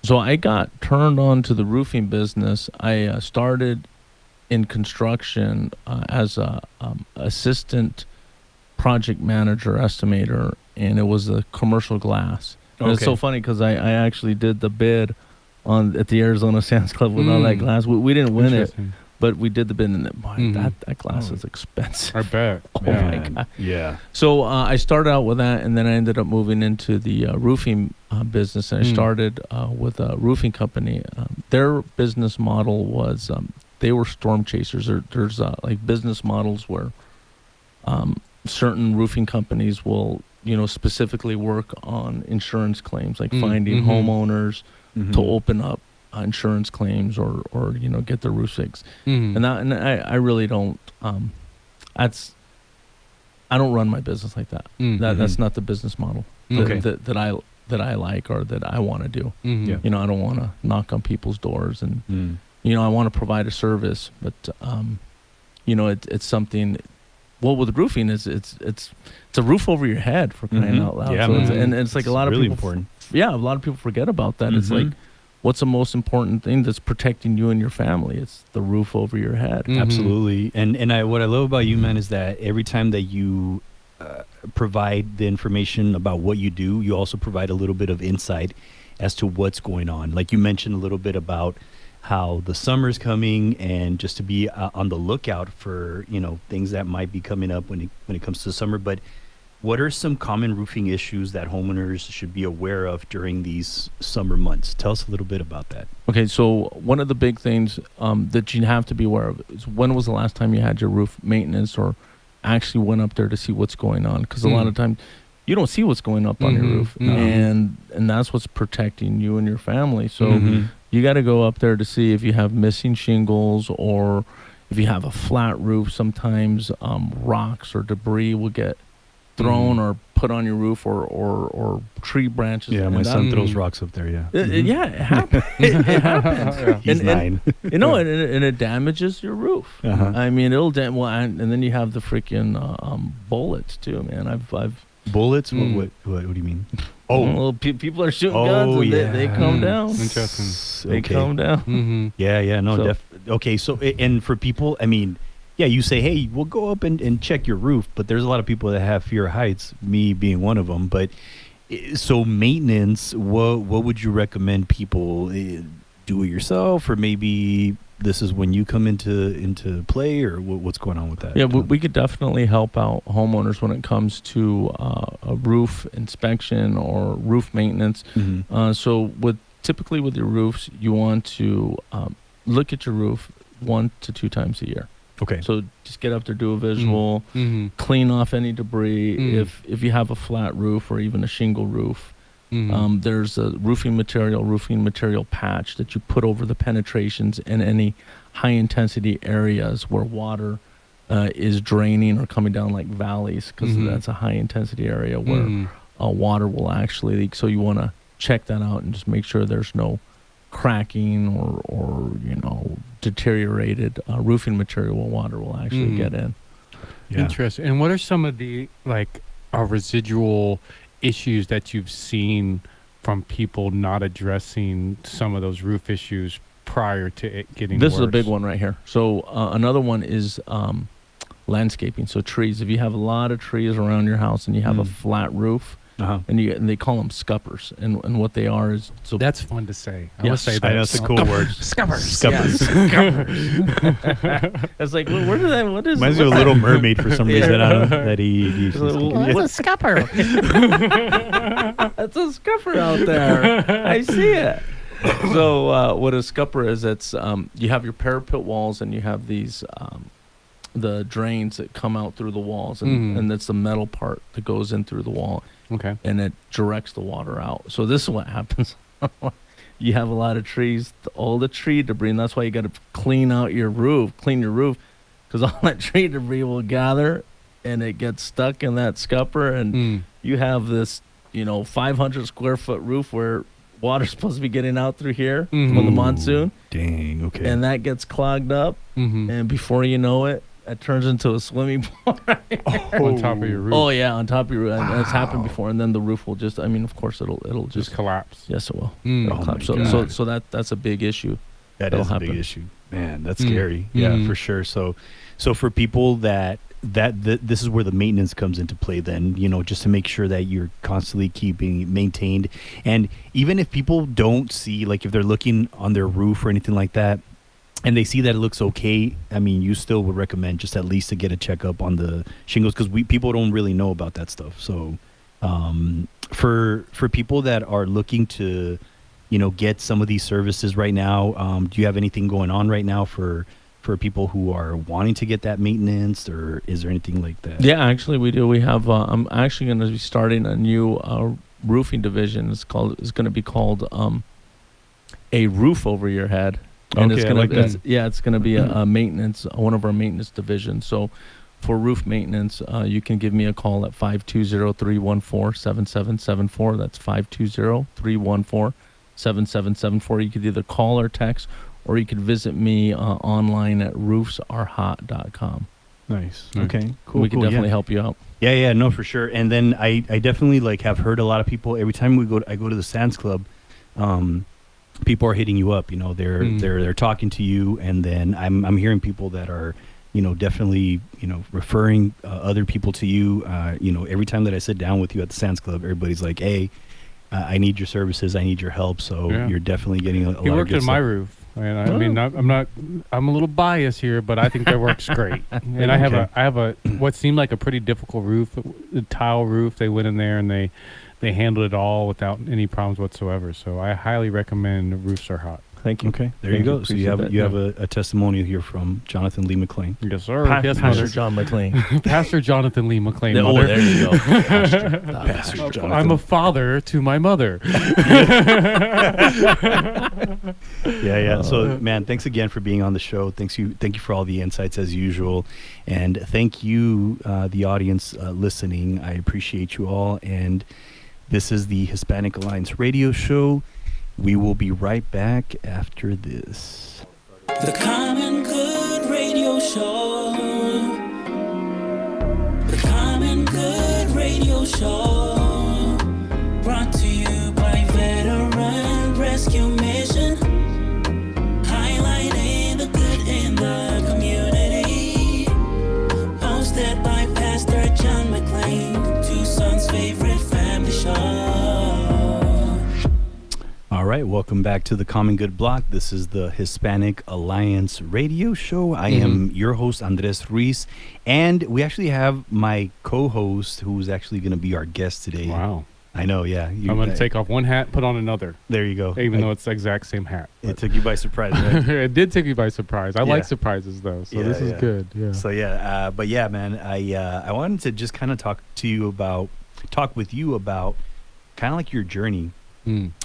so I got turned on to the roofing business. I started in construction as a assistant project manager estimator, and it was a commercial glass. And it's so funny because I actually did the bid at the Arizona Sands Club with all that glass. We didn't win it. But we did the bid, and that glass is expensive. I bet. My God. Yeah. So I started out with that, and then I ended up moving into the roofing business, and I started with a roofing company. Their business model was they were storm chasers. There's like business models where certain roofing companies will, specifically work on insurance claims, like finding homeowners to open up insurance claims or get their roof fixed. And I really don't I don't run my business like that. That's not the business model that I like or that I want to do. I don't want to knock on people's doors and I want to provide a service, but it's something. Well, with roofing, it's a roof over your head, for crying out loud. And it's like a lot of people important. Yeah, a lot of people forget about that. It's like, what's the most important thing that's protecting you and your family? It's the roof over your head. Absolutely. And what I love about you, man, is that every time that you provide the information about what you do, you also provide a little bit of insight as to what's going on. Like you mentioned a little bit about how the summer's coming, and just to be on the lookout for things that might be coming up when it comes to summer. But what are some common roofing issues that homeowners should be aware of during these summer months? Tell us a little bit about that. Okay, so one of the big things that you have to be aware of is when was the last time you had your roof maintenance or actually went up there to see what's going on? Because a lot of times you don't see what's going up on your roof, and that's what's protecting you and your family. So you got to go up there to see if you have missing shingles, or if you have a flat roof. Sometimes rocks or debris will get thrown or put on your roof, or tree branches. Yeah, my son throws rocks up there. Yeah, yeah, it happens. It happens. He's 9. And it damages your roof. I mean, it'll and then you have the freaking bullets too, man. I've bullets. What do you mean? Oh, well, people are shooting guns, and they come down. Interesting. They come down. Yeah, no, okay. So, and for people, I mean, yeah, you say, hey, we'll go up and check your roof, but there's a lot of people that have fear of heights, me being one of them. But so maintenance, what would you recommend people do it yourself, or maybe this is when you come into play, or what's going on with that? Yeah, we could definitely help out homeowners when it comes to a roof inspection or roof maintenance. So typically with your roofs, you want to look at your roof 1 to 2 times a year. Okay. So just get up there, do a visual, clean off any debris. If you have a flat roof or even a shingle roof, there's a roofing material patch that you put over the penetrations in any high intensity areas where water is draining or coming down, like valleys, because that's a high intensity area where water will actually leak. So you want to check that out and just make sure there's no cracking or deteriorated roofing material where water will actually get in. Yeah. Interesting. And what are some of the residual issues that you've seen from people not addressing some of those roof issues prior to it getting worse? This is a big one right here. So another one is landscaping. So trees. If you have a lot of trees around your house and you have a flat roof, and they call them scuppers, and what they are is that's fun to say. I would say that. I know, it's a cool word. Scuppers. It's like, well, where did that? What is? Reminds me of Little Mermaid for some reason. I don't know that he That's a scupper. That's a scupper out there. I see it. So what a scupper is, it's you have your parapet walls and you have these the drains that come out through the walls, and that's the metal part that goes in through the wall. Okay. And it directs the water out. So this is what happens. You have a lot of trees, all the tree debris, and that's why you got to clean your roof, because all that tree debris will gather and it gets stuck in that scupper, and you have this, 500 square foot roof where water's supposed to be getting out through here from the monsoon. Dang, okay. And that gets clogged up, and before you know it, it turns into a swimming pool on top of your roof. Oh yeah, on top of your roof. Wow. And it's happened before, and then the roof will just, of course it'll just collapse. Yes, it will. It'll collapse. So that's a big issue. That'll happen. A big issue. Man, that's scary. Yeah, for sure. So for people that this is where the maintenance comes into play then, just to make sure that you're constantly keeping maintained. And even if people don't see, like if they're looking on their roof or anything like that, and they see that it looks okay, you still would recommend just at least to get a checkup on the shingles, because people don't really know about that stuff. So for people that are looking to, get some of these services right now, do you have anything going on right now for people who are wanting to get that maintenance, or is there anything like that? Yeah, actually we do. We have, I'm actually going to be starting a new roofing division. It's going to be called A Roof Over Your Head. And okay, it's going to be a maintenance, one of our maintenance divisions. So for roof maintenance, you can give me a call at 520-314-7774. That's 520-314-7774. You could either call or text, or you could visit me online at roofsarehot.com. Nice. Okay, cool. We can definitely help you out. Yeah, no, for sure. And then I definitely have heard a lot of people, every time I go to the Sands Club, people are hitting you up, they're talking to you, and then I'm hearing people that are, definitely, referring other people to you. Every time that I sit down with you at the Sands Club, everybody's like, hey, I need your services, I need your help. So you're definitely getting a lot of good He worked on stuff. my roof. And I mean, I'm a little biased here, but I think that works great. And I have a what seemed like a pretty difficult roof, a tile roof. They went in there and they handled it all without any problems whatsoever. So I highly recommend Roofs Are Hot. Thank you. Okay, there you go. So you have a testimonial here from Jonathan Lee McLean. Yes, sir. Pastor John McLean. Pastor Jonathan Lee McLean. Oh, mother. there you go. Pastor Jonathan. I'm a father to my mother. Yeah. So, man, thanks again for being on the show. Thank you for all the insights as usual, and thank you, the audience listening. I appreciate you all. And this is the Hispanic Alliance Radio Show. We will be right back after this. The Common Good Radio Show. The Common Good Radio Show. Brought to you by Veteran Rescue Mission. Highlighting the good in the community. Hosted by Pastor John McLean. Tucson's favorite family show. All right, welcome back to the Common Good Block. This is the Hispanic Alliance Radio Show. I am your host, Andres Ruiz, and we actually have my co-host, who's actually going to be our guest today. Wow. I know, yeah. I'm going to take off one hat, put on another. There you go. Even though it's the exact same hat. It took you by surprise, right? It did take me by surprise. I Yeah. like surprises, though, so this is good. Yeah. So, but yeah, man, I wanted to just kind of talk with you about kind of like your journey.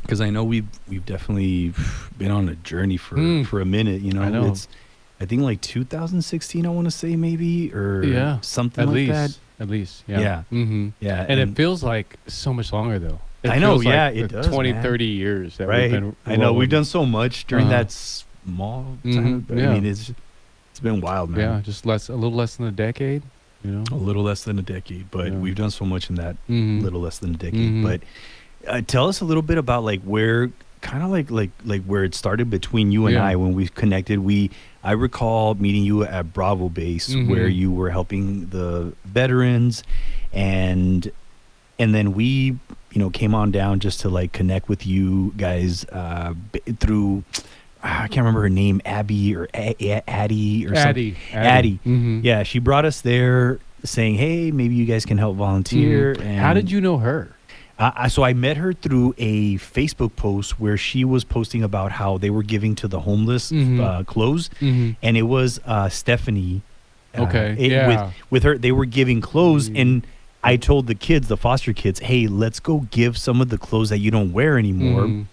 Because I know we've definitely been on a journey for a minute. You know, I know. It's I think like 2016. I want to say maybe or something at like least, that. At least, yeah. Yeah, And it feels like so much longer though. I know, feels like it the does, 20, man. 30 years that right. we've been I know we've rolling. done so much during that small time. But yeah. I mean, it's been wild, man. Yeah, just a little less than a decade. You know, a little less than a decade, but we've done so much in that little less than a decade. But tell us a little bit about like where, kind of like where it started between you and I when we connected. I recall meeting you at Bravo Base where you were helping the veterans, and then we came on down just to like connect with you guys through. I can't remember her name, Abby or Addie or something. Addie. Yeah, she brought us there saying, hey, maybe you guys can help volunteer. And how did you know her? So I met her through a Facebook post where she was posting about how they were giving to the homeless clothes. And it was Stephanie. Okay. With her, they were giving clothes. And I told the kids, the foster kids, hey, let's go give some of the clothes that you don't wear anymore.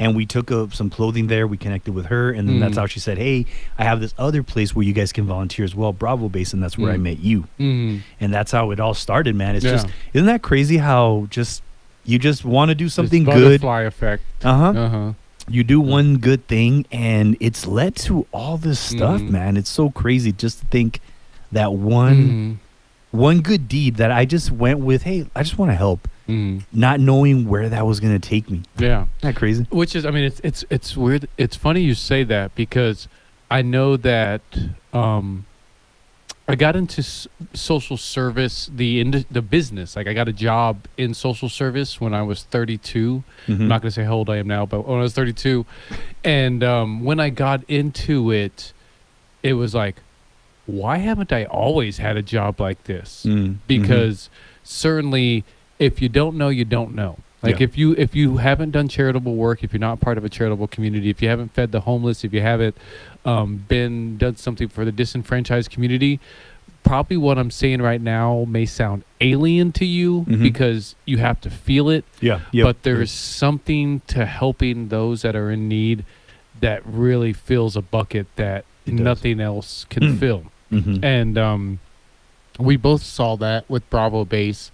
And we took some clothing there. We connected with her. And then that's how she said, hey, I have this other place where you guys can volunteer as well, Bravo Base. And that's where I met you. And that's how it all started, man. It's just, isn't that crazy how you just want to do something this good. Butterfly effect. You do one good thing, and it's led to all this stuff, man. It's so crazy just to think that one good deed that I just went with. Hey, I just want to help, not knowing where that was going to take me. Yeah, isn't that crazy? Which is, I mean, it's weird. It's funny you say that because I know that. I got into social service, the business. Like I got a job in social service when I was 32. I'm not going to say how old I am now, but when I was 32. And when I got into it, it was like, why haven't I always had a job like this? Because certainly if you don't know, you don't know. Like if you haven't done charitable work, if you're not part of a charitable community, if you haven't fed the homeless, if you haven't done something for the disenfranchised community, probably what I'm saying right now may sound alien to you because you have to feel it. But there's something to helping those that are in need that really fills a bucket that nothing else can fill. And we both saw that with Bravo Base.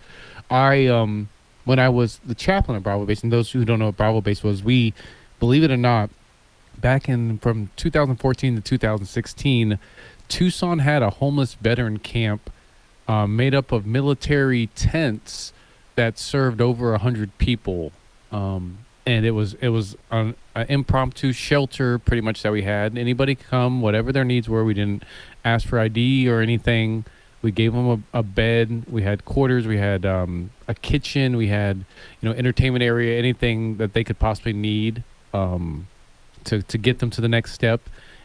When I was the chaplain at Bravo Base, and those who don't know what Bravo Base was, we, believe it or not, back from 2014 to 2016, Tucson had a homeless veteran camp made up of military tents that served over 100 people. And it was an impromptu shelter pretty much that we had. Anybody could come, whatever their needs were. We didn't ask for ID or anything. We gave them a bed. We had quarters. We had a kitchen. We had, entertainment area, anything that they could possibly need. to get them to the next step.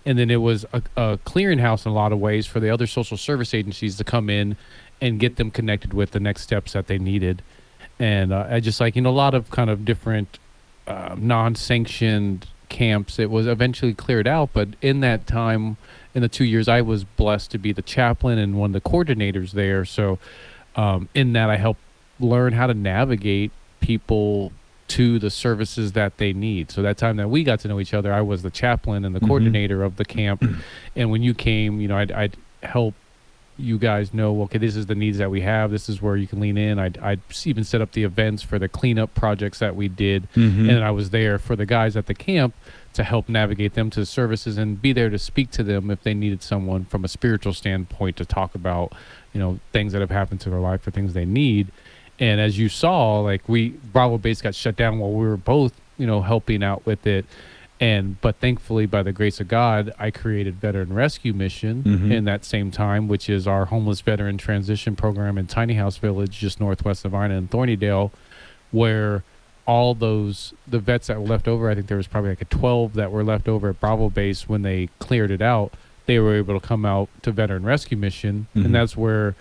And then it was a clearinghouse in a lot of ways for the other social service agencies to come in and get them connected with the next steps that they needed. And I just like, a lot of kind of different non-sanctioned camps. It was eventually cleared out, but in that time, in the 2 years, I was blessed to be the chaplain and one of the coordinators there. So in that, I helped learn how to navigate people to the services that they need. So that time that we got to know each other, I was the chaplain and the coordinator of the camp. And when you came, I'd help you guys know, okay, this is the needs that we have. This is where you can lean in. I'd even set up the events for the cleanup projects that we did. And I was there for the guys at the camp to help navigate them to the services and be there to speak to them if they needed someone from a spiritual standpoint to talk about, things that have happened to their life or things they need. And as you saw, like Bravo Base got shut down while we were both, helping out with it. But thankfully, by the grace of God, I created Veteran Rescue Mission in that same time, which is our homeless veteran transition program in Tiny House Village, just northwest of Ina and Thornydale, where all the vets that were left over, I think there was probably like 12 that were left over at Bravo Base when they cleared it out. They were able to come out to Veteran Rescue Mission. And that's where,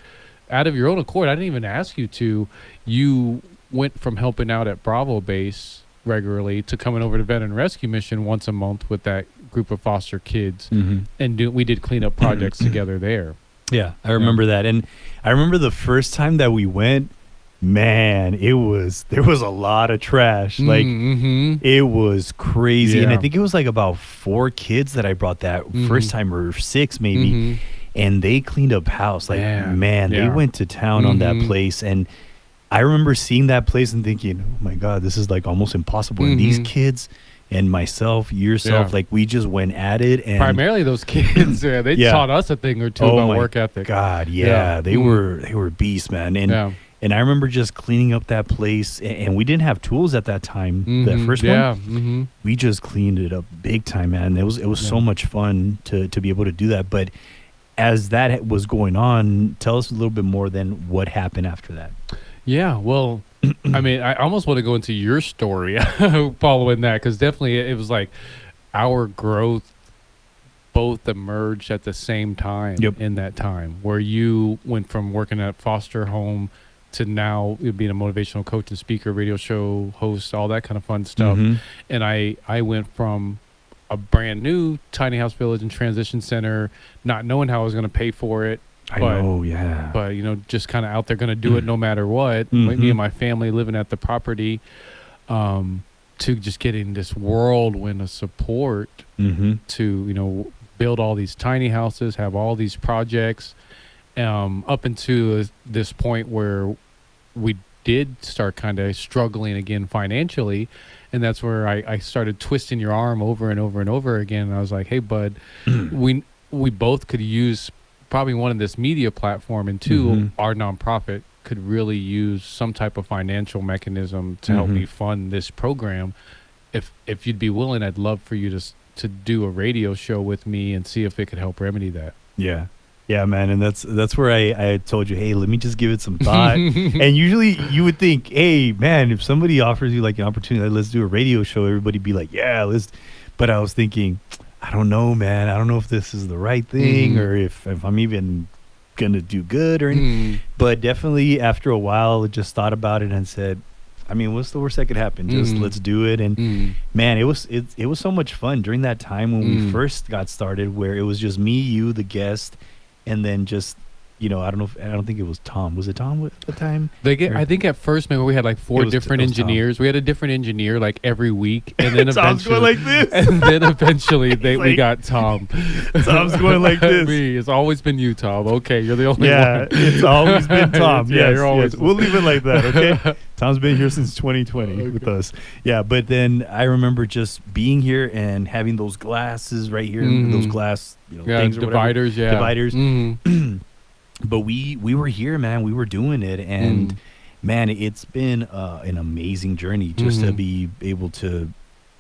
out of your own accord, I didn't even ask you to, you went from helping out at Bravo Base regularly to coming over to Veteran Rescue Mission once a month with that group of foster kids. And we did cleanup projects together there. Yeah, I remember that. And I remember the first time that we went, man, there was a lot of trash. Like, it was crazy. And I think it was like about 4 kids that I brought that first time, or 6 maybe. And they cleaned up house. Like, man, they went to town on that place. And I remember seeing that place and thinking, oh my God, this is like almost impossible. And these kids and myself, yourself, like we just went at it. And primarily those kids, they taught us a thing or two about work ethic. God, they were beasts, man. And I remember just cleaning up that place, and we didn't have tools at that time. That first one, we just cleaned it up big time, man. It was so much fun to be able to do that. But as that was going on, tell us a little bit more than what happened after that. Yeah, well, I mean, I almost want to go into your story following that, because definitely it was like our growth both emerged at the same time in that time, where you went from working at foster home to now being a motivational coach and speaker, radio show host, all that kind of fun stuff. And I went from a brand new tiny house village and transition center, not knowing how I was going to pay for it. But just kind of out there going to do it no matter what. Me and my family living at the property, to just getting this whirlwind of support to build all these tiny houses, have all these projects, up into this point where we did start kind of struggling again financially. And that's where I started twisting your arm over and over and over again. And I was like, hey, bud, we both could use probably one of this media platform, and two, our nonprofit could really use some type of financial mechanism to help me fund this program. If you'd be willing, I'd love for you to do a radio show with me and see if it could help remedy that. Yeah, man, and that's where I told you, hey, let me just give it some thought. And usually you would think, hey, man, if somebody offers you like an opportunity, like, let's do a radio show, everybody be like, yeah, let's. But I was thinking, I don't know, man. I don't know if this is the right thing or if I'm even gonna do good or anything. But definitely after a while, I just thought about it and said, I mean, what's the worst that could happen? Just let's do it. And man, it was so much fun during that time when we first got started, where it was just me, you, the guest. And then just, I don't think it was Tom. Was it Tom at the time? I think at first, maybe we had like 4 different engineers. We had a different engineer like every week. And then Tom's going like this. And then eventually we got Tom. Tom's going like this. It's always been you, Tom. Okay, you're the only one. Yeah, it's always been Tom. Yeah, you're always. We'll leave it like that, okay? Tom's been here since 2020 with us. Yeah, but then I remember just being here and having those glasses right here, those glass things or dividers, dividers. But we were here, man. We were doing it, and man, it's been an amazing journey just to be able to,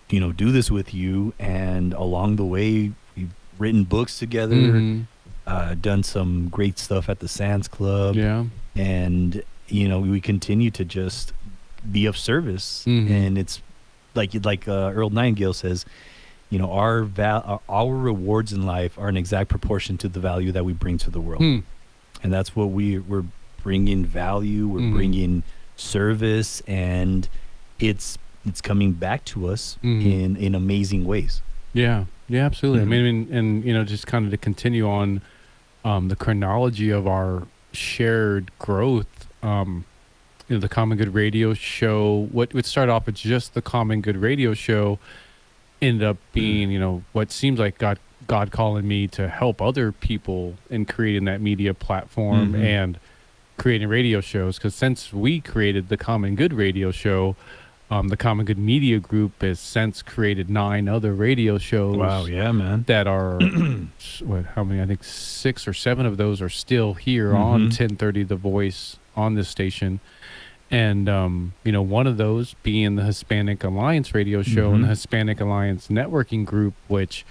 do this with you. And along the way, we've written books together, done some great stuff at the Sands Club, and we continue to just be of service. And it's like Earl Nightingale says, you know, our rewards in life are an exact proportion to the value that we bring to the world. And that's what we're bringing value, we're bringing service, and it's coming back to us in amazing ways. Yeah, absolutely. I mean, and you know, just kind of to continue on the chronology of our shared growth, you know, the Common Good Radio Show, what would start off as just the Common Good Radio Show ended up being, you know, what seems like God calling me to help other people in creating that media platform and creating radio shows. Because since we created the Common Good Radio Show, the Common Good Media Group has since created 9 other radio shows. Wow, yeah, man. That are, how many? I think 6 or 7 of those are still here on 1030 The Voice on this station. And, you know, one of those being the Hispanic Alliance radio show and the Hispanic Alliance networking group, which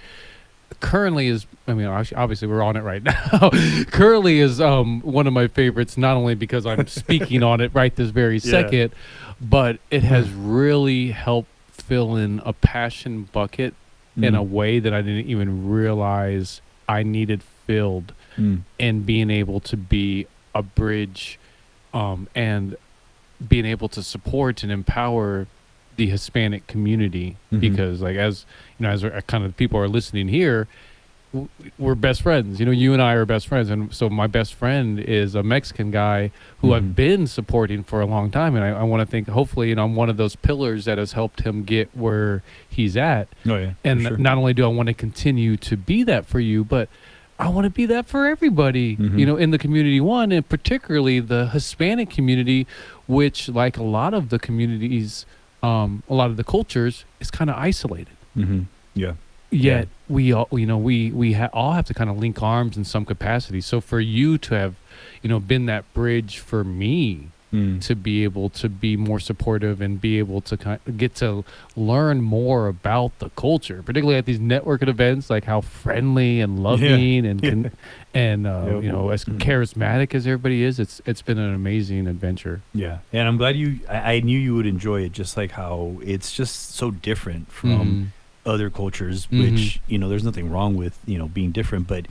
currently is, I mean, obviously we're on it right now. Currently is one of my favorites, not only because I'm speaking on it right this very second, but it has really helped fill in a passion bucket in a way that I didn't even realize I needed filled, and being able to be a bridge and being able to support and empower the Hispanic community, because like, as you know, as kind of people are listening here, we're best friends. You know, you and I are best friends, and so my best friend is a Mexican guy who I've been supporting for a long time, and I want to think, hopefully, you know, I'm one of those pillars that has helped him get where he's at. Oh yeah, and not only do I want to continue to be that for you, but I want to be that for everybody, you know, in the community one, and particularly the Hispanic community, which, like a lot of the communities, a lot of the cultures, is kind of isolated. Yet we all, you know, we all have to kind of link arms in some capacity. So for you to have, you know, been that bridge for me to be able to be more supportive and be able to get to learn more about the culture, particularly at these networking events, like how friendly and loving and you know, as charismatic as everybody is, it's been an amazing adventure. Yeah, and I'm glad I knew you would enjoy it, just like how it's just so different from other cultures, which, you know, there's nothing wrong with, you know, being different, but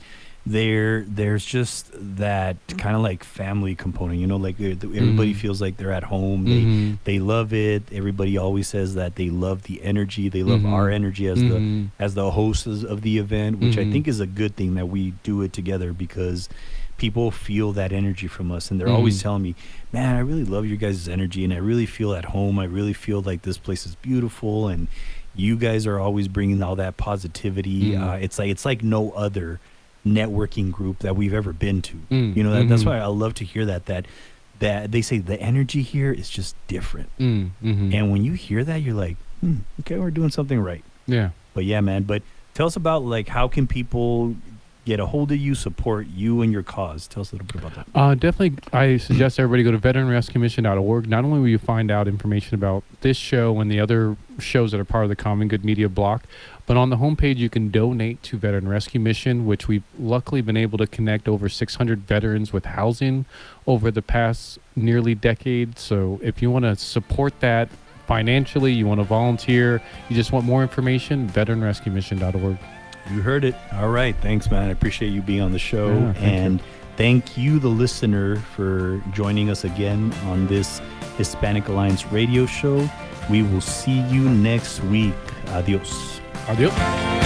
there's just that kind of like family component, you know, like everybody feels like they're at home. They love it. Everybody always says that they love the energy. They love our energy as the hosts of the event, which I think is a good thing that we do it together, because people feel that energy from us, and they're always telling me, man, I really love your guys' energy, and I really feel at home. I really feel like this place is beautiful, and you guys are always bringing all that positivity. It's like no other networking group that we've ever been to. You know, that's why I love to hear that they say the energy here is just different. And when you hear that, you're like, okay, we're doing something right. Yeah. But yeah, man, but tell us about, like, how can people get a hold of you, support you and your cause? Tell us a little bit about that. Definitely, I suggest everybody go to veteranrescuemission.org. Not only will you find out information about this show and the other shows that are part of the Common Good Media block, but on the homepage you can donate to Veteran Rescue Mission, which we've luckily been able to connect over 600 veterans with housing over the past nearly decade. So if you want to support that financially, you want to volunteer, you just want more information, veteranrescuemission.org. You heard it. All right. Thanks, man. I appreciate you being on the show. Thank you, the listener, for joining us again on this Hispanic Alliance radio show. We will see you next week. Adios. Adios.